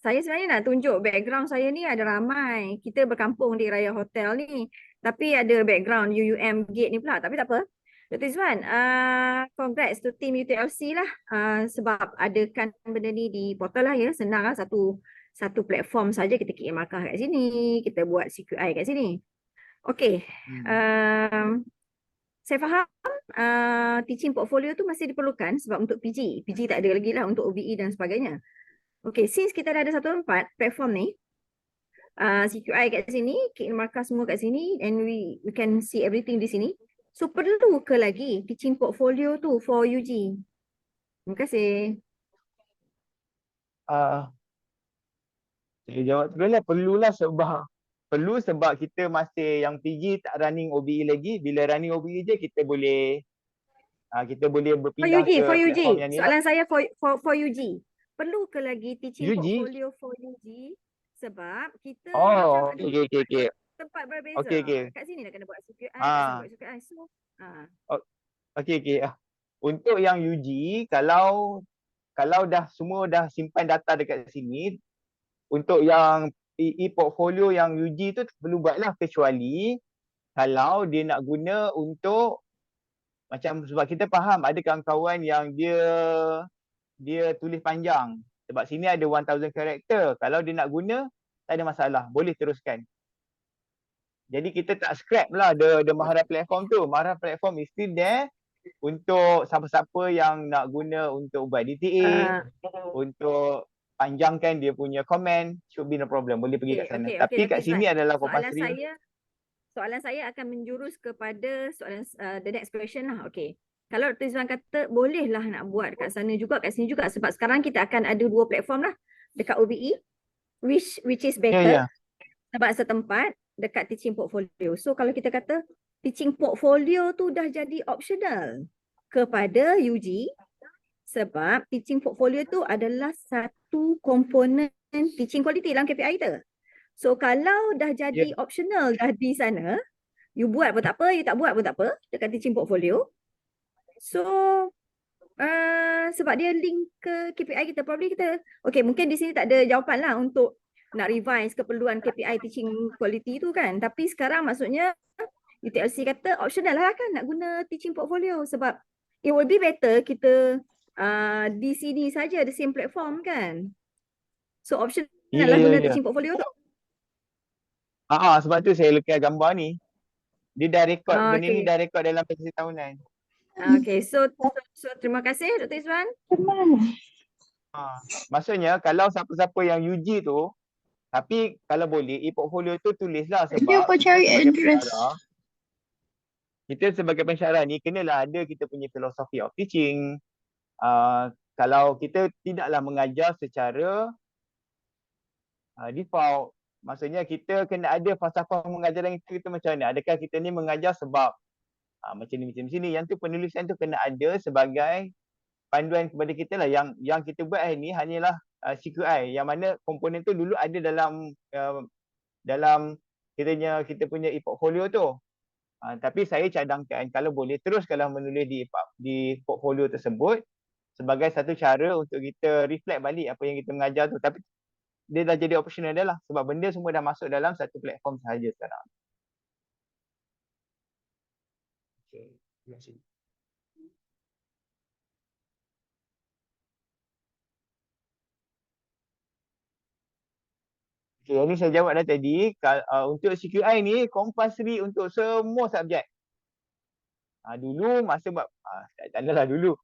Saya sebenarnya nak tunjuk background saya ni ada ramai. Kita berkampung di Raya Hotel ni. Tapi ada background UUM Gate ni pula. Tapi tak apa. Dr. Izwan, congrats to team UTLC lah. Sebab adakan benda ni di portal lah ya. Senang lah, satu platform saja kita kirim markah kat sini. Kita buat CQI kat sini. Okay. Saya faham teaching portfolio tu masih diperlukan sebab untuk PG. PG tak ada lagi lah untuk OBE dan sebagainya. Okay, since kita dah ada satu tempat platform ni, CQI kat sini, kirim markah semua kat sini, and we can see everything di sini. So perlu ke lagi teaching portfolio tu for UG? Terima kasih. Saya jawab dulu lah, perlu sebab kita masih yang PG tak running OBE lagi. Bila running OBE je kita boleh berpindah ke platform yang ni. Soalan saya for UG. Perlu ke lagi teaching UG? portfolio for UG? Sebab kita Oh, macam okay. tempat berbeza. Okay. Kat sini dah kena buat CQI, kat sini buat CQI. So, Okay. Untuk yang UG, kalau dah semua dah simpan data dekat sini, untuk yang e-portfolio yang UG tu perlu buatlah, kecuali kalau dia nak guna untuk macam, sebab kita faham ada kawan-kawan yang dia tulis panjang. Sebab sini ada 1000 karakter. Kalau dia nak guna tak ada masalah, boleh teruskan. Jadi kita tak scrap lah the Mahara platform tu. Mahara platform is still there untuk siapa-siapa yang nak guna untuk buat DTA, untuk panjangkan dia punya komen, should be no problem, boleh pergi kat sana. Tapi kat sini adalah compulsory. Soalan saya akan menjurus kepada soalan the next question lah. Okay. Kalau Dr. Izwan kata bolehlah nak buat kat sana juga, kat sini juga, sebab sekarang kita akan ada 2 platform lah dekat OBE, which is better. Sebab setempat dekat teaching portfolio. So kalau kita kata teaching portfolio tu dah jadi optional kepada UG, sebab teaching portfolio tu adalah satu komponen teaching quality dalam KPI kita. So kalau dah jadi optional dah di sana, you buat pun tak apa, you tak buat pun tak apa dekat teaching portfolio. So sebab dia link ke KPI kita, probably kita, okay, mungkin di sini tak ada jawapan lah untuk nak revise keperluan KPI teaching quality tu kan. Tapi sekarang maksudnya UTLC kata optional lah kan nak guna teaching portfolio, sebab it will be better kita di sini saja, the same platform kan. So optional lah guna teaching portfolio tu. Sebab tu saya lekas gambar ni. Dia dah rekod, benda ni dah rekod dalam presentasi tahunan. Okay, so terima kasih Dr. Izwan. Maksudnya kalau siapa-siapa yang UG tu, tapi kalau boleh e-portfolio tu tulislah, sebab Dia apa cari address? Kita sebagai pensyarah ni kenalah ada kita punya philosophy of teaching. Kalau kita tidaklah mengajar secara default, maksudnya kita kena ada falsafah pengajaran kita macam mana. Adakah kita ni mengajar sebab macam ni. Yang tu penulisan tu kena ada sebagai panduan kepada kita lah. Yang kita buat hari ni hanyalah CQI, yang mana komponen tu dulu ada dalam kita punya e-portfolio tu. Tapi saya cadangkan kalau boleh teruskanlah menulis di portfolio tersebut sebagai satu cara untuk kita reflect balik apa yang kita mengajar tu. Tapi dia dah jadi optional dah lah, sebab benda semua dah masuk dalam satu platform sahaja sekarang. Okay, terima kasih. Okay, yang ni saya jawab dah tadi. Untuk CQI ni compulsory untuk semua subjek. Dulu masa tak adalah dulu.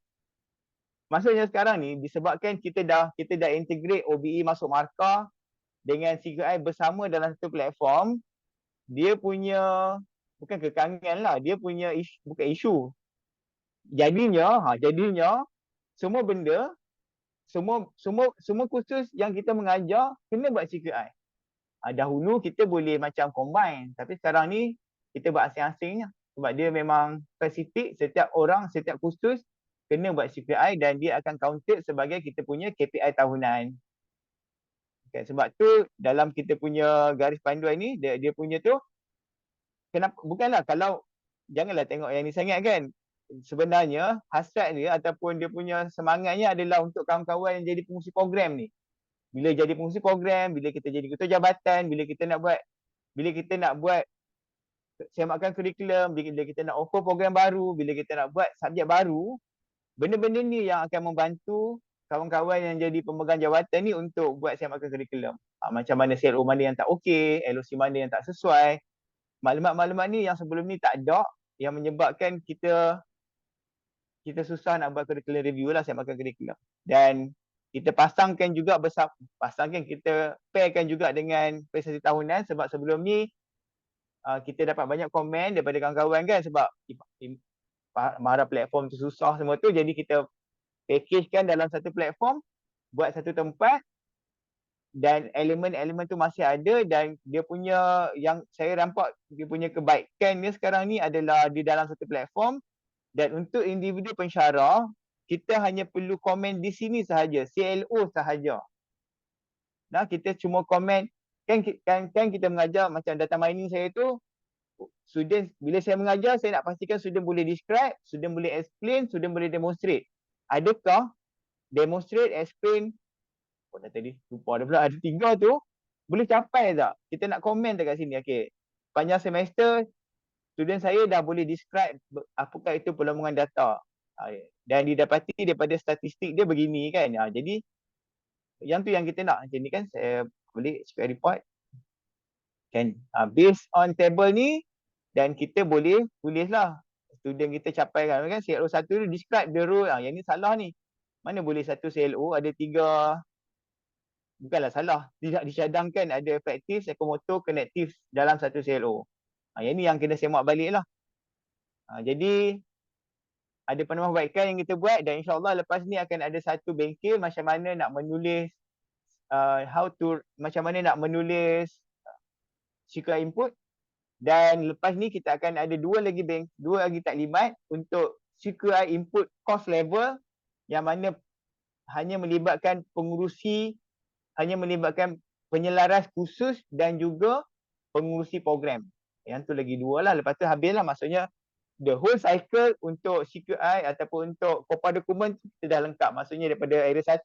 Maksudnya sekarang ni disebabkan kita dah integrate OBE masuk markah dengan CQI bersama dalam satu platform, dia punya bukan kekangan lah, dia punya bukan isu. Jadinya semua benda, semua kursus yang kita mengajar kena buat CQI. Dahulu kita boleh macam combine, tapi sekarang ni kita buat asing-asingnya, sebab dia memang spesifik, setiap orang, setiap kursus kena buat CQI dan dia akan counted sebagai kita punya KPI tahunan. Okay, sebab tu dalam kita punya garis panduan ni, dia punya tu, kenapa, bukanlah kalau, janganlah tengok yang ni sangat kan. Sebenarnya hasrat dia ataupun dia punya semangatnya adalah untuk kawan-kawan yang jadi pengurusi program ni. Bila jadi pengurusi program, bila kita jadi ketua jabatan, bila kita nak buat semakan kurikulum, bila kita nak offer program baru, bila kita nak buat subjek baru, benda-benda ni yang akan membantu kawan-kawan yang jadi pemegang jawatan ni untuk buat semakan kurikulum. Macam mana CLO mana yang tak okey, LOC mana yang tak sesuai. Maklumat-maklumat ni yang sebelum ni tak ada, yang menyebabkan kita susah nak buat curriculum review lah, semakan kurikulum. Dan kita pasangkan juga kita pairkan juga dengan prestasi tahunan, sebab sebelum ni kita dapat banyak komen daripada kawan-kawan kan, sebab Mahara platform tu susah semua tu, jadi kita packagekan dalam satu platform, buat satu tempat, dan elemen-elemen tu masih ada, dan dia punya, yang saya nampak dia punya kebaikan dia sekarang ni adalah di dalam satu platform. Dan untuk individu pensyarah, kita hanya perlu komen di sini sahaja, CLO sahaja. Nah, kita cuma komen, kan kita mengajar macam data mining saya tu, student, bila saya mengajar, saya nak pastikan student boleh describe, student boleh explain, student boleh demonstrate. Adakah demonstrate, explain, dah tadi lupa dah pula, ada 3 tu, boleh capai tak? Kita nak komen tak kat sini? Okay, panjang semester, student saya dah boleh describe apakah itu perlombongan data. Dan didapati daripada statistik dia begini kan. Jadi, yang tu yang kita nak. Macam ni kan, saya boleh CQI report. Kan? Based on table ni, dan kita boleh tulislah student kita capai kan CLO 1 tu describe the role. Yang ni salah ni. Mana boleh satu CLO ada 3, bukanlah salah, tidak dicadangkan ada efektif, ekomotor, konektif dalam satu CLO. Yang ni yang kena semak balik lah. Jadi ada penambahbaikan yang kita buat, dan insyaAllah lepas ni akan ada satu bengkel macam mana nak menulis macam mana nak menulis CQI input. Dan lepas ni kita akan ada dua lagi taklimat untuk CQI input cost level, yang mana hanya melibatkan penyelaras khusus dan juga pengurusi program. Yang tu lagi 2 lah. Lepas tu habis lah, maksudnya the whole cycle untuk CQI ataupun untuk kopa dokumen kita dah lengkap. Maksudnya daripada area 1,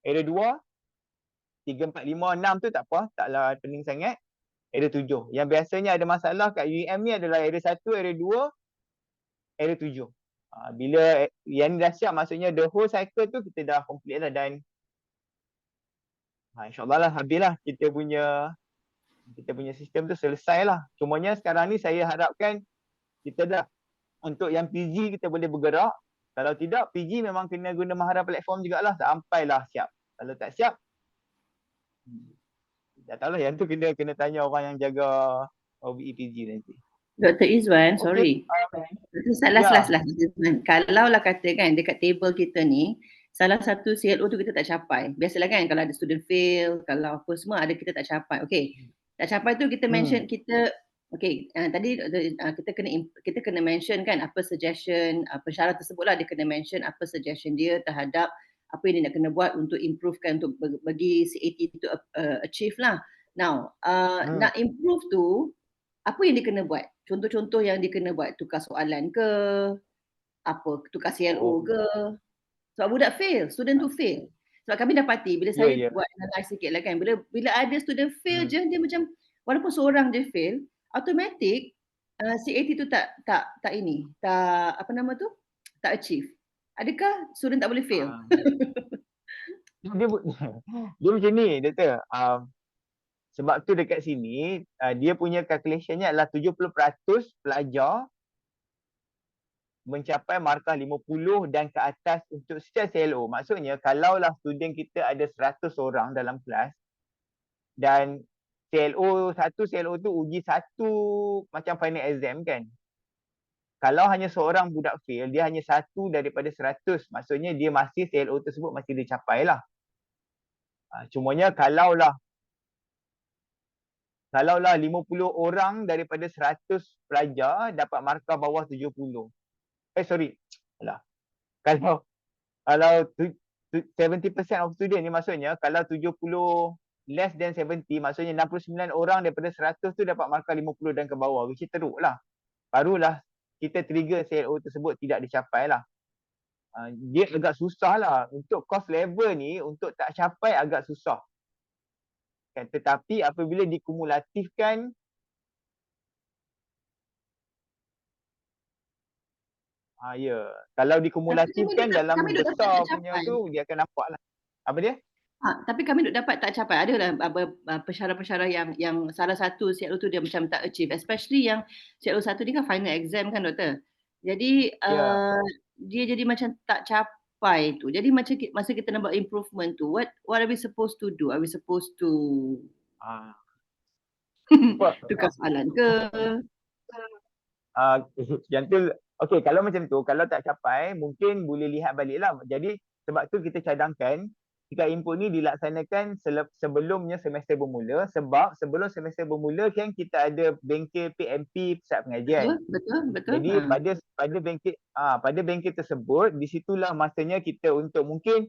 area 2, 3, 4, 5, 6 tu tak apa, taklah pening sangat. Area 7. Yang biasanya ada masalah kat UEM ni adalah area 1, area 2, area 7. Bila yang ni dah siap, maksudnya the whole cycle tu kita dah complete lah, dan insyaAllah lah habis lah kita punya sistem tu selesai lah. Cumanya sekarang ni saya harapkan kita dah, untuk yang PG kita boleh bergerak. Kalau tidak, PG memang kena guna mahara platform jugalah sampailah siap. Kalau tak siap, tak tahulah, yang tu kena tanya orang yang jaga OBE PG nanti. Dr. Izwan, sorry. Salah. Kalau lah kata kan dekat table kita ni, salah satu CLO tu kita tak capai. Biasalah kan kalau ada student fail, kalau apa semua ada kita tak capai. Okay. Tak capai tu kita mention tadi kita kena mention kan apa suggestion, persyarat tersebut lah, dia kena mention apa suggestion dia terhadap apa yang dia nak kena buat untuk improvekan, untuk bagi CAT tu achieve lah. Now, nak improve tu, apa yang dia kena buat? Contoh-contoh yang dia kena buat, tukar soalan ke, tukar CLO ke. Sebab budak fail, student tu fail. Sebab kami dapati bila saya buat analyse sikit lah kan, bila ada student fail je, dia macam walaupun seorang je fail, automatic CAT tu tak achieve. Adakah student tak boleh fail? Dia macam ni, Doktor. Sebab tu dekat sini, dia punya calculationnya adalah 70% pelajar mencapai markah 50 dan ke atas untuk setiap CLO. Maksudnya kalaulah student kita ada 100 orang dalam kelas, dan satu CLO tu uji satu macam final exam kan. Kalau hanya seorang budak fail, dia hanya 1 daripada 100. Maksudnya dia masih, CLO tersebut masih dicapai lah. Cumanya kalaulah 50 orang daripada 100 pelajar dapat markah bawah 70. Kalau 70% of student ni, maksudnya kalau 70 less than 70, maksudnya 69 orang daripada 100 tu dapat markah 50 dan ke bawah, which is teruk lah. Barulah kita trigger CLO tersebut tidak dicapai lah. Dia agak susah lah. Untuk course level ni, untuk tak capai agak susah. Tetapi apabila dikumulatifkan, kalau dikumulatifkan dalam besar punya tu, dia akan nampak lah. Apa dia? Tapi kami dapat tak capai. Adalah persyarat-persyarat yang salah satu CLO tu dia macam tak achieve. Especially yang CLO 1 ni kan final exam kan, Doktor. Jadi dia jadi macam tak capai tu. Jadi macam masa kita nak buat improvement tu, what are we supposed to do? Are we supposed to tukar soalan ke? Yang tu, okay, kalau macam tu, kalau tak capai, mungkin boleh lihat balik lah. Jadi sebab tu kita cadangkan jika input ni dilaksanakan sebelumnya semester bermula, sebab sebelum semester bermula kan kita ada bengkel PMP pusat pengajian. Betul. Jadi pada bengkel tersebut, di situlah masanya kita untuk mungkin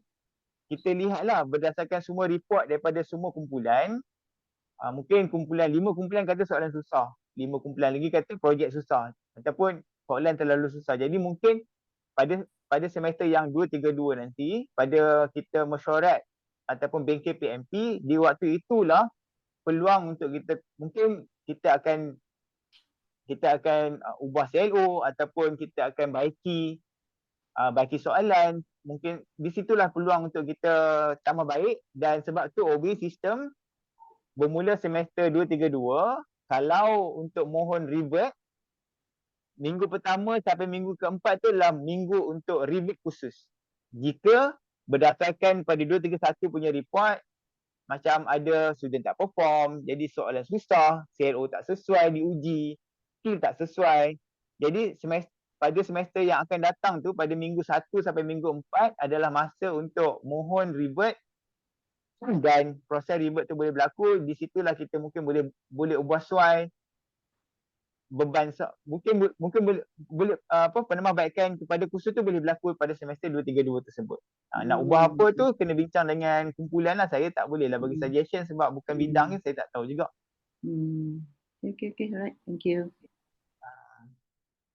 kita lihatlah berdasarkan semua report daripada semua kumpulan. Mungkin 5 kumpulan kata soalan susah, 5 kumpulan lagi kata projek susah, ataupun soalan terlalu susah. Jadi mungkin pada semester yang 232 nanti, pada kita mesyuarat ataupun bengkel PMP, di waktu itulah peluang untuk mungkin kita akan ubah CLO ataupun kita akan baiki soalan. Mungkin di situlah peluang untuk kita tambah baik. Dan sebab tu OBE sistem bermula semester 232, kalau untuk mohon revert, minggu pertama sampai minggu keempat tu adalah minggu untuk revert khusus. Jika berdasarkan pada 231 punya report, macam ada student tak perform, jadi soalan susah, CLO tak sesuai diuji, skill tak sesuai. Jadi pada semester yang akan datang tu, pada minggu 1 sampai minggu 4 adalah masa untuk mohon revert, dan proses revert tu boleh berlaku. Di situlah kita mungkin boleh ubah suai beban, mungkin boleh penambahbaikan kepada kursus tu boleh berlaku pada semester 232 tersebut. Nak ubah apa tu kena bincang dengan kumpulan lah. Saya tak boleh lah bagi suggestion sebab bukan bidang ni, saya tak tahu juga. Okay, alright, thank you.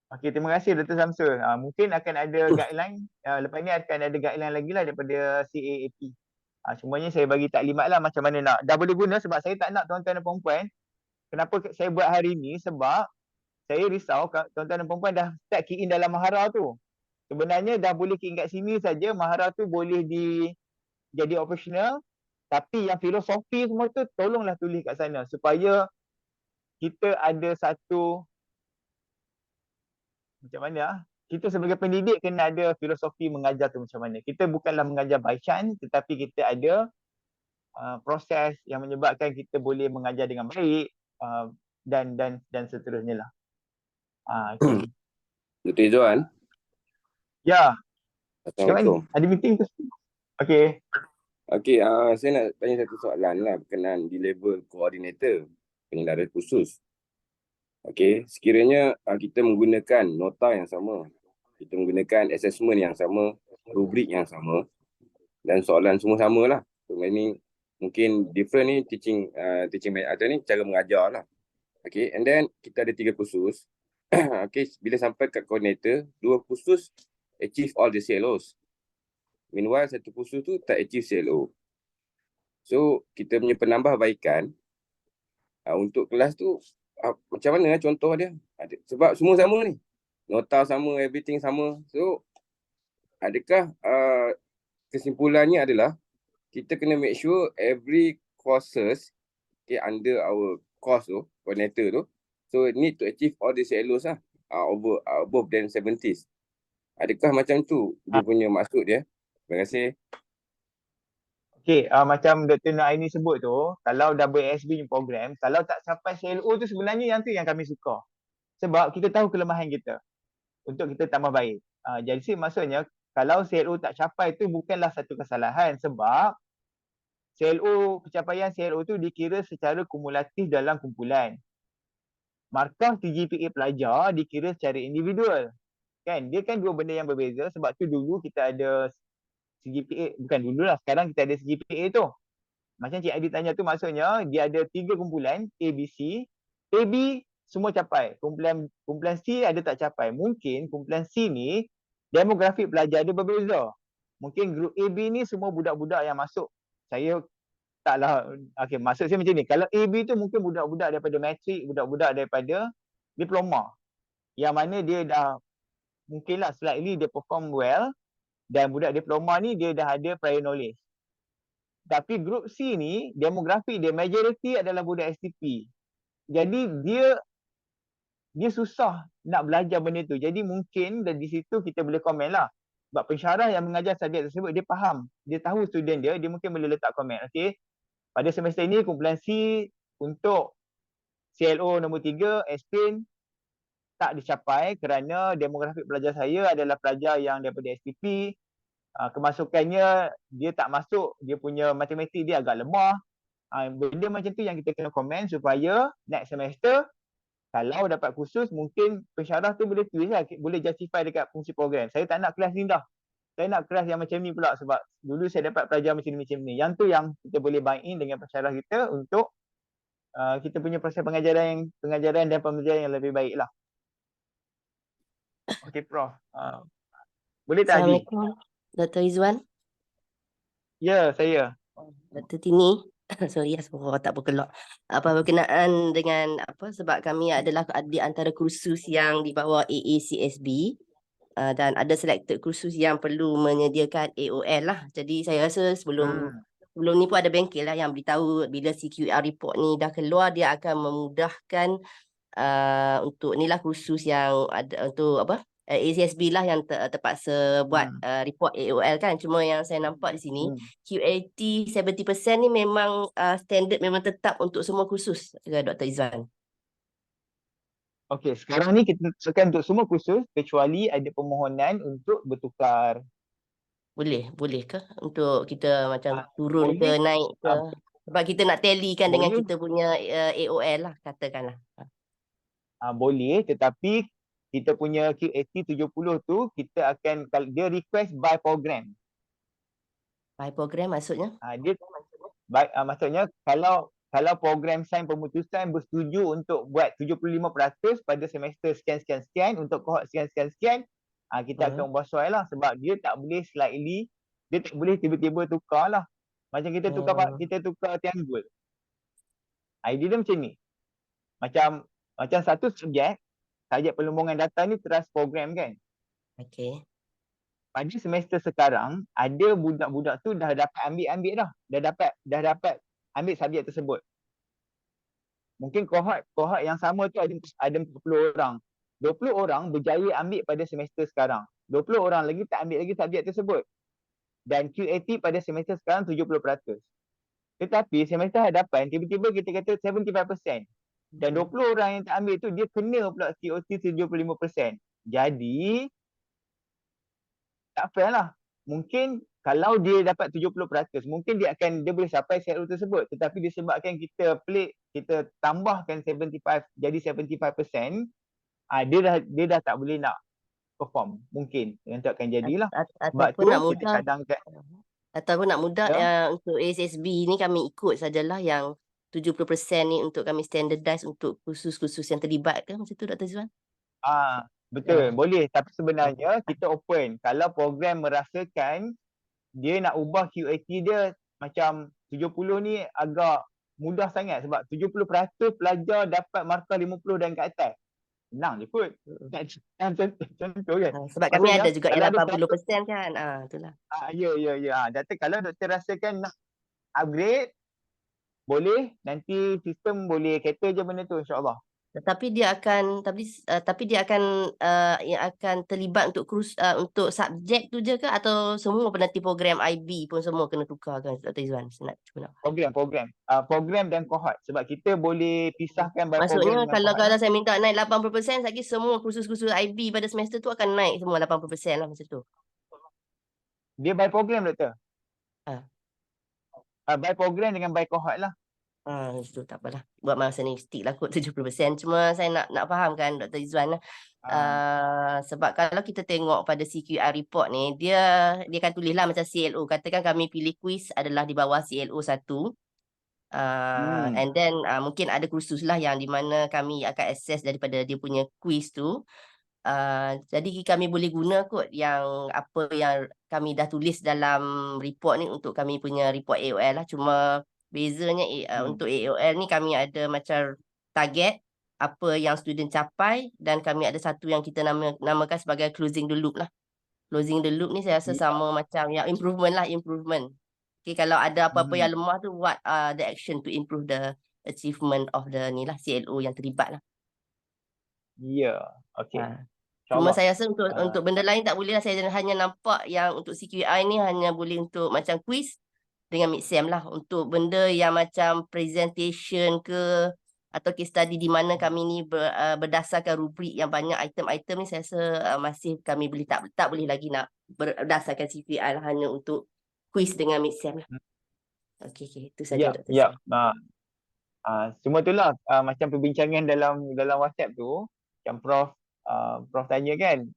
Okey, terima kasih Dr. Samsul. Mungkin akan ada guideline, lepas ni akan ada guideline lagi lah daripada CAAP. Semuanya saya bagi taklimat lah macam mana nak. Dah boleh guna sebab saya tak nak tuan-tuan dan puan-puan. Kenapa saya buat hari ni? Sebab saya risau tuan-tuan dan puan-puan dah start key in dalam mahara tu. Sebenarnya dah boleh key in kat sini saja, mahara tu boleh jadi operational. Tapi yang filosofi semua tu tolonglah tulis kat sana supaya kita ada satu, macam mana, kita sebagai pendidik kena ada filosofi mengajar tu macam mana. Kita bukanlah mengajar by chance, tetapi kita ada proses yang menyebabkan kita boleh mengajar dengan baik, dan seterusnya lah. Okay. Dr. Izwan. Ya. Assalamualaikum. Ada meeting tu. Okay. Okey, saya nak tanya satu soalan lah berkenaan di level koordinator penyelara khusus. Okey, sekiranya kita menggunakan nota yang sama, kita menggunakan assessment yang sama, rubrik yang sama, dan soalan semua sama lah. So, ini mungkin different ni teaching atau ni cara mengajar lah. Okey, and then kita ada 3 kursus. Okey, bila sampai kat koordinator, 2 kursus achieve all the CLOs. Meanwhile, 1 kursus tu tak achieve CLO. So, kita punya penambahbaikan untuk kelas tu, macam mana contoh dia? Sebab semua sama ni. Nota sama, everything sama. So, adakah kesimpulannya adalah kita kena make sure every courses under our course tu, coordinator tu, so need to achieve all the CLOs lah, above than 70s. Adakah macam tu dia punya maksud dia? Terima kasih. Okay, macam Dr. Naini sebut tu, kalau WSB ni program, kalau tak capai CLO tu sebenarnya yang tu yang kami suka. Sebab kita tahu kelemahan kita untuk kita tambah baik. Jadi maksudnya, kalau CLO tak capai tu bukanlah satu kesalahan sebab pencapaian CLO tu dikira secara kumulatif dalam kumpulan. Markah CGPA pelajar dikira secara individual. Kan? Dia kan dua benda yang berbeza sebab tu dulu kita ada CGPA, bukan dulu lah, sekarang kita ada CGPA tu. Macam Cik Adi tanya tu maksudnya dia ada 3 kumpulan A, B, C. A, B semua capai. Kumpulan C ada tak capai. Mungkin kumpulan C ni demografik pelajar dia berbeza. Mungkin grup A, B ni semua budak-budak yang masuk. Saya taklah, okay, maksud saya macam ni. Kalau A, B tu mungkin budak-budak daripada matrik, budak-budak daripada diploma. Yang mana dia dah mungkinlah slightly dia perform well. Dan budak diploma ni dia dah ada prior knowledge. Tapi grup C ni, demografik dia majority adalah budak STP. Jadi dia susah nak belajar benda tu. Jadi mungkin dari situ kita boleh komen lah. Sebab pensyarah yang mengajar subjek tersebut, dia faham. Dia tahu student dia mungkin boleh letak komen. Okay, pada semester ini kumpulan C untuk CLO nombor 3, explain, tak dicapai kerana demografik pelajar saya adalah pelajar yang daripada STP. Kemasukannya dia tak masuk, dia punya matematik dia agak lemah. Benda macam tu yang kita kena komen supaya next semester kalau dapat kursus mungkin pensyarah tu boleh tulis lah, boleh justify dekat fungsi program. Saya tak nak kelas ni dah. Saya nak kelas yang macam ni pula sebab dulu saya dapat pelajar macam ni. Yang tu yang kita boleh buy in dengan pensyarah kita untuk kita punya proses pengajaran dan pembelajaran yang lebih baik lah. Okey Prof. Boleh tak Adi? Assalamualaikum, Dr. Izwan. Ya, saya. Dr. Tini. Sorry, semua tak berkelak. Berkenaan dengan sebab kami adalah di antara kursus yang di bawah AACSB dan ada selected kursus yang perlu menyediakan AOL lah. Jadi saya rasa sebelum sebelum ni pun ada bengkel lah yang beritahu bila CQI report ni dah keluar, dia akan memudahkan untuk ni lah kursus yang ada untuk apa ACSB lah yang terpaksa buat report AOL kan. Cuma yang saya nampak di sini QAT 70% ni memang standard, memang tetap untuk semua kursus ke Dr. Izwan? Okey, sekarang ni kita tekan untuk semua kursus kecuali ada permohonan untuk bertukar. Boleh ke untuk kita macam turun ke Boleh. naik ke? Sebab kita nak tallykan dengan Boleh. kita punya AOL lah katakanlah. Boleh, tetapi kita punya QAT 70 tu kita akan, dia request by program. By program maksudnya? Dia maksudnya kalau program sains pemutusan bersetuju untuk buat 75% pada semester sekian-sekian-sekian untuk kohort sekian-sekian-sekian, kita akan ubah soal lah, sebab dia tak boleh slightly, dia tak boleh tiba-tiba tukar lah. Macam kita tukar triangle. Idea dia macam ni. Macam satu subjek pelumbungan data ni teras program kan. Okey. Pada semester sekarang ada budak-budak tu dah dapat ambil dah. Dah dapat ambil subjek tersebut. Mungkin kohort yang sama tu ada 40 orang. 20 orang berjaya ambil pada semester sekarang. 20 orang lagi tak ambil lagi subjek tersebut. Dan QAT pada semester sekarang 70%. Tetapi semester hadapan tiba-tiba kita kata 75%. Dan 20 orang yang tak ambil tu dia kena pula QOT 75%. Jadi tak fair lah. Mungkin kalau dia dapat 70%, mungkin dia boleh sampai CLO tersebut. Tetapi disebabkan kita pelik, kita tambahkan 75 jadi 75%, dia dah tak boleh nak perform. Mungkin yang tak akan jadilah. Sebab tu kita cadangkan. Ataupun nak mudah untuk ASSB ni kami ikut sajalah yang 70% ni untuk kami standardize untuk kursus-kursus yang terlibat ke macam tu Dr. Izwan? Betul, boleh. Tapi sebenarnya kita open. Kalau program merasakan dia nak ubah QAT dia macam 70 ni agak mudah sangat sebab 70% pelajar dapat markah 50 dan ke atas. Senang je kot. Contoh kan. Sebab kami ada juga yang 80% kan. Itulah. Ya. Kalau doktor rasakan nak upgrade, boleh. Nanti sistem boleh cater je benda tu insya-Allah. Tapi dia akan yang akan terlibat untuk untuk subjek tu je ke atau semua penanti program IB pun semua kena tukar kan Dr. Izwan? Program dan kohort sebab kita boleh pisahkan by maksudnya program. Maksudnya kalau saya minta naik 80% lagi semua kursus-kursus IB pada semester tu akan naik semua 80% lah macam tu. Dia by program doktor. By program dengan by kohort lah. Itu tak apalah. Buat masa ni stick lah kot 70%. Cuma saya nak fahamkan Dr. Izwan lah. Sebab kalau kita tengok pada CQI report ni, dia akan tulis lah macam CLO. Katakan kami pilih quiz adalah di bawah CLO 1. And then mungkin ada kursus lah yang di mana kami akan access daripada dia punya quiz tu. Jadi kami boleh guna kot yang apa yang kami dah tulis dalam report ni untuk kami punya report AOL lah. Cuma bezanya untuk AOL ni kami ada macam target apa yang student capai dan kami ada satu yang kita namakan sebagai closing the loop lah. Closing the loop ni saya rasa sama macam yang improvement. Okay, kalau ada apa-apa yang lemah tu, what are the action to improve the achievement of the ni lah CLO yang terlibat lah. Ya, okey. Cuma saya rasa untuk benda lain tak boleh lah. Saya hanya nampak yang untuk CQI ni hanya boleh untuk macam quiz dengan mid-sem lah. Untuk benda yang macam presentation ke atau case study di mana kami ni berdasarkan rubrik yang banyak item-item ni, saya rasa masih kami boleh tak boleh lagi nak berdasarkan CQI lah, hanya untuk quiz dengan mid-sem lah. Okey, itu saja Dr. Ya. Semua itulah macam perbincangan dalam WhatsApp tu, macam Prof tanya kan,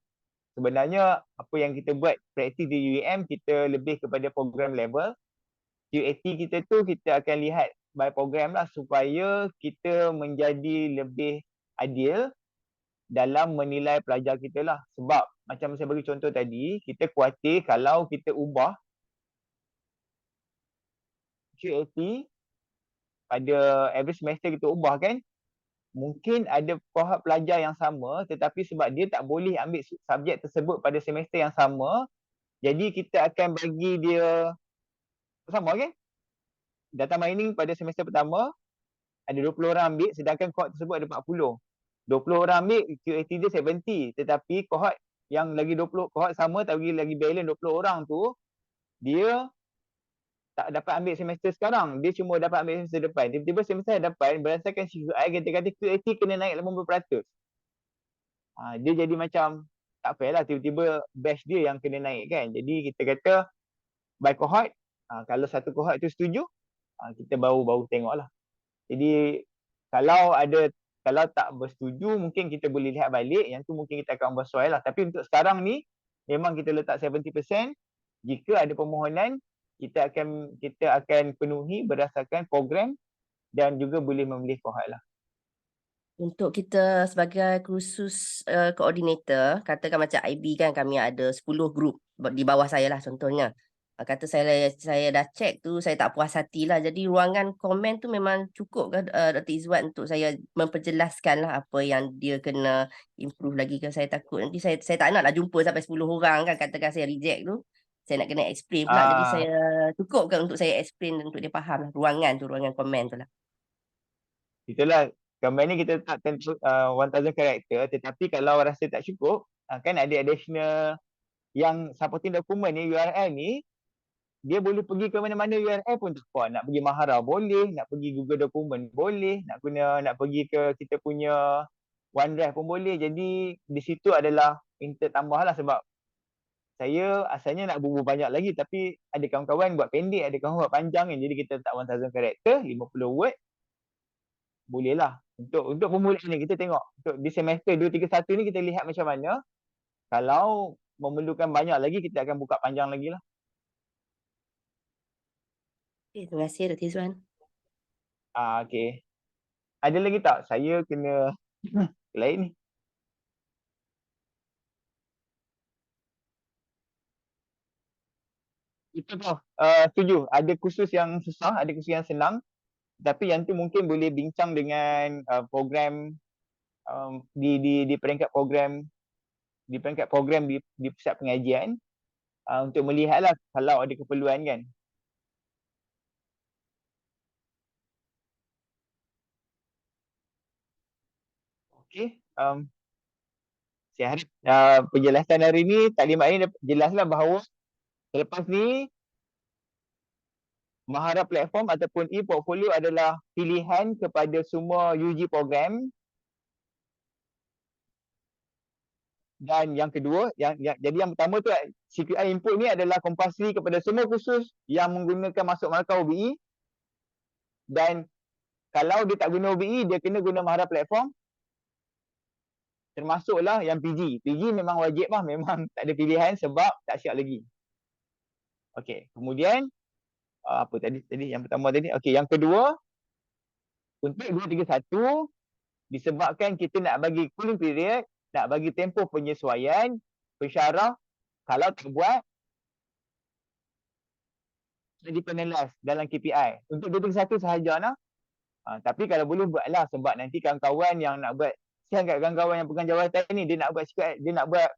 sebenarnya apa yang kita buat praktis di UEM, kita lebih kepada program level. QAT kita tu kita akan lihat by program lah supaya kita menjadi lebih adil dalam menilai pelajar kita lah. Sebab macam saya bagi contoh tadi, kita khawatir kalau kita ubah QAT pada average semester kita ubah kan, mungkin ada kohort pelajar yang sama tetapi sebab dia tak boleh ambil subjek tersebut pada semester yang sama, jadi kita akan bagi dia sama kan? data mining pada semester pertama ada 20 orang ambil, sedangkan kohort tersebut ada 40. 20 orang ambil, QAT dia 70, tetapi kohort yang lagi 20, kohort sama tapi lagi balance 20 orang tu, dia tak dapat ambil semester sekarang, dia cuma dapat ambil semester depan. Tiba-tiba semester depan, berdasarkan CQI, kita kata QAT kena naik 80%. Dia jadi macam tak fair lah, tiba-tiba batch dia yang kena naik kan. Jadi kita kata by cohort, kalau satu cohort tu setuju, kita baru tengok lah. Jadi kalau tak bersetuju, mungkin kita boleh lihat balik, yang tu mungkin kita akan bersuai lah. Tapi untuk sekarang ni, memang kita letak 70%. Jika ada permohonan, kita akan penuhi berdasarkan program dan juga boleh memilih cohort lah. Untuk kita sebagai kursus koordinator, katakan macam IB kan, kami ada 10 grup di bawah saya lah contohnya. Kata saya dah check tu, saya tak puas hati lah. Jadi ruangan komen tu memang cukup ke Dr. Izwan untuk saya memperjelaskan lah apa yang dia kena improve lagi ke. Saya takut nanti saya tak nak lah jumpa sampai 10 orang kan, katakan saya reject tu. Saya nak kena explain pula. Jadi saya cukup ke untuk saya explain untuk dia faham lah ruangan komen tu lah. Itulah, gambar ni kita letak 1000 karakter, tetapi kalau rasa tak cukup, kan ada additional yang supporting dokumen ni, URL ni, dia boleh pergi ke mana-mana URL pun tak apa. Nak pergi Mahara boleh, nak pergi Google Dokumen boleh, nak pergi ke kita punya OneDrive pun boleh. Jadi di situ adalah tambah lah, sebab saya asalnya nak bubuh banyak lagi, tapi ada kawan-kawan buat pendek, ada kawan buat panjang kan. Jadi kita letak 1000 karakter, 50 word. Boleh lah. Untuk permulaan ni kita tengok. Untuk di semester 231 ni kita lihat macam mana. Kalau memerlukan banyak lagi, kita akan buka panjang lagi lah. Okay, terima kasih Dr. Izwan. Okay. Ada lagi tak? Saya kena lain ni. Betul Prof. Setuju. Ada kursus yang susah, ada kursus yang senang. Tapi yang tu mungkin boleh bincang dengan program di peringkat program di pusat pengajian untuk melihatlah kalau ada keperluan kan. Okey, saya harap penjelasan hari ni, taklimat ini jelaslah bahawa selepas ni Mahara platform ataupun e-portfolio adalah pilihan kepada semua UG program. Dan yang kedua, jadi yang pertama tu CQI input ni adalah compulsory kepada semua kursus yang menggunakan masuk markah OBE. Dan kalau dia tak guna OBE, dia kena guna Mahara platform. Termasuklah yang PG. PG memang wajib lah, memang tak ada pilihan sebab tak siap lagi. Okey, kemudian apa tadi yang pertama tadi. Okey, yang kedua, untuk 231 disebabkan kita nak bagi cooling period, nak bagi tempoh penyesuaian, pensyarah, kalau tak buat jadi penilai dalam KPI. Untuk 231 sahaja lah. Tapi kalau boleh buatlah, sebab nanti kawan-kawan yang nak buat, siang kat kawan-kawan yang pegang jawatan ni, dia nak buat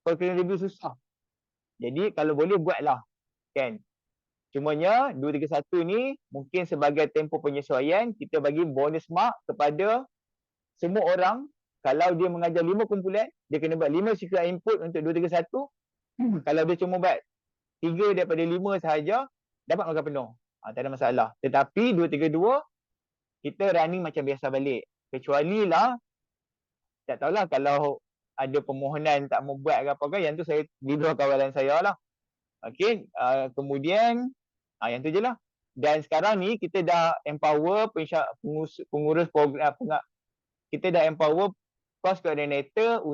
curriculum review susah. Jadi kalau boleh buatlah kan. Cumanya 231 ni mungkin sebagai tempoh penyesuaian, kita bagi bonus mark kepada semua orang. Kalau dia mengajar 5 kumpulan, dia kena buat 5 CQI input untuk 231. Kalau dia cuma buat 3 daripada 5 sahaja, dapat markah penuh. Tak ada masalah. Tetapi 232 kita running macam biasa balik. Kecuali lah, tak tahulah kalau ada permohonan tak mau buat ke apa kan, yang tu saya di luar kawalan saya lah. Okey, kemudian yang tu je lah. Dan sekarang ni kita dah empower pengurus program, kita dah empower course coordinator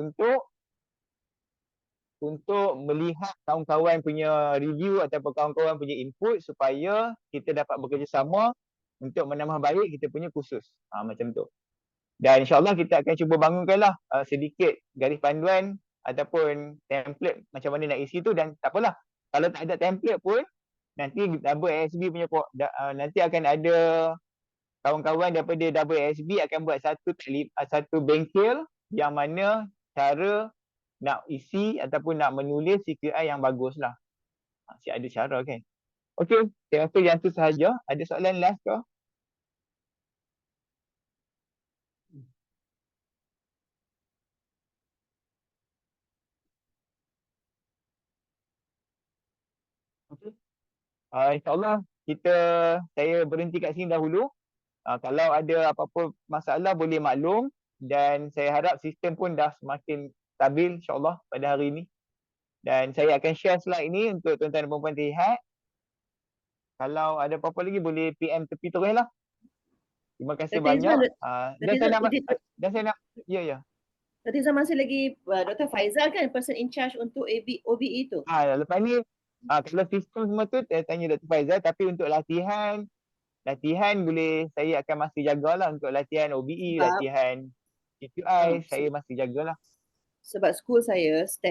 untuk melihat kawan-kawan punya review ataupun kawan-kawan punya input supaya kita dapat bekerjasama untuk menambah baik kita punya kursus. Macam tu. Dan insyaAllah kita akan cuba bangunkanlah sedikit garis panduan ataupun template macam mana nak isi tu. Dan tak apalah, kalau tak ada template pun, nanti double ASB punya nanti akan ada kawan-kawan daripada double ASB akan buat satu bengkel yang mana cara nak isi ataupun nak menulis CQI yang bagus lah. Ada cara kan. Okey, saya rasa yang tu sahaja. Ada soalan last ke? Okey. InsyaAllah saya berhenti kat sini dahulu. Kalau ada apa-apa masalah boleh maklum, dan saya harap sistem pun dah semakin stabil insyaAllah pada hari ini. Dan saya akan share slide ini untuk tuan-tuan dan puan-puan lihat. Kalau ada apa-apa lagi boleh PM tepi terus lah. Terima kasih Dr. banyak. Izwan, Dan saya nak ya. Dr. Izwan masih lagi Dr. Faizal kan person in charge untuk OBE tu? Lepas ni kalau sistem semua tu saya tanya Dr. Faizal, tapi untuk latihan boleh saya akan masih jagalah untuk latihan OBE, latihan CQI saya masih jagalah. Sebab school saya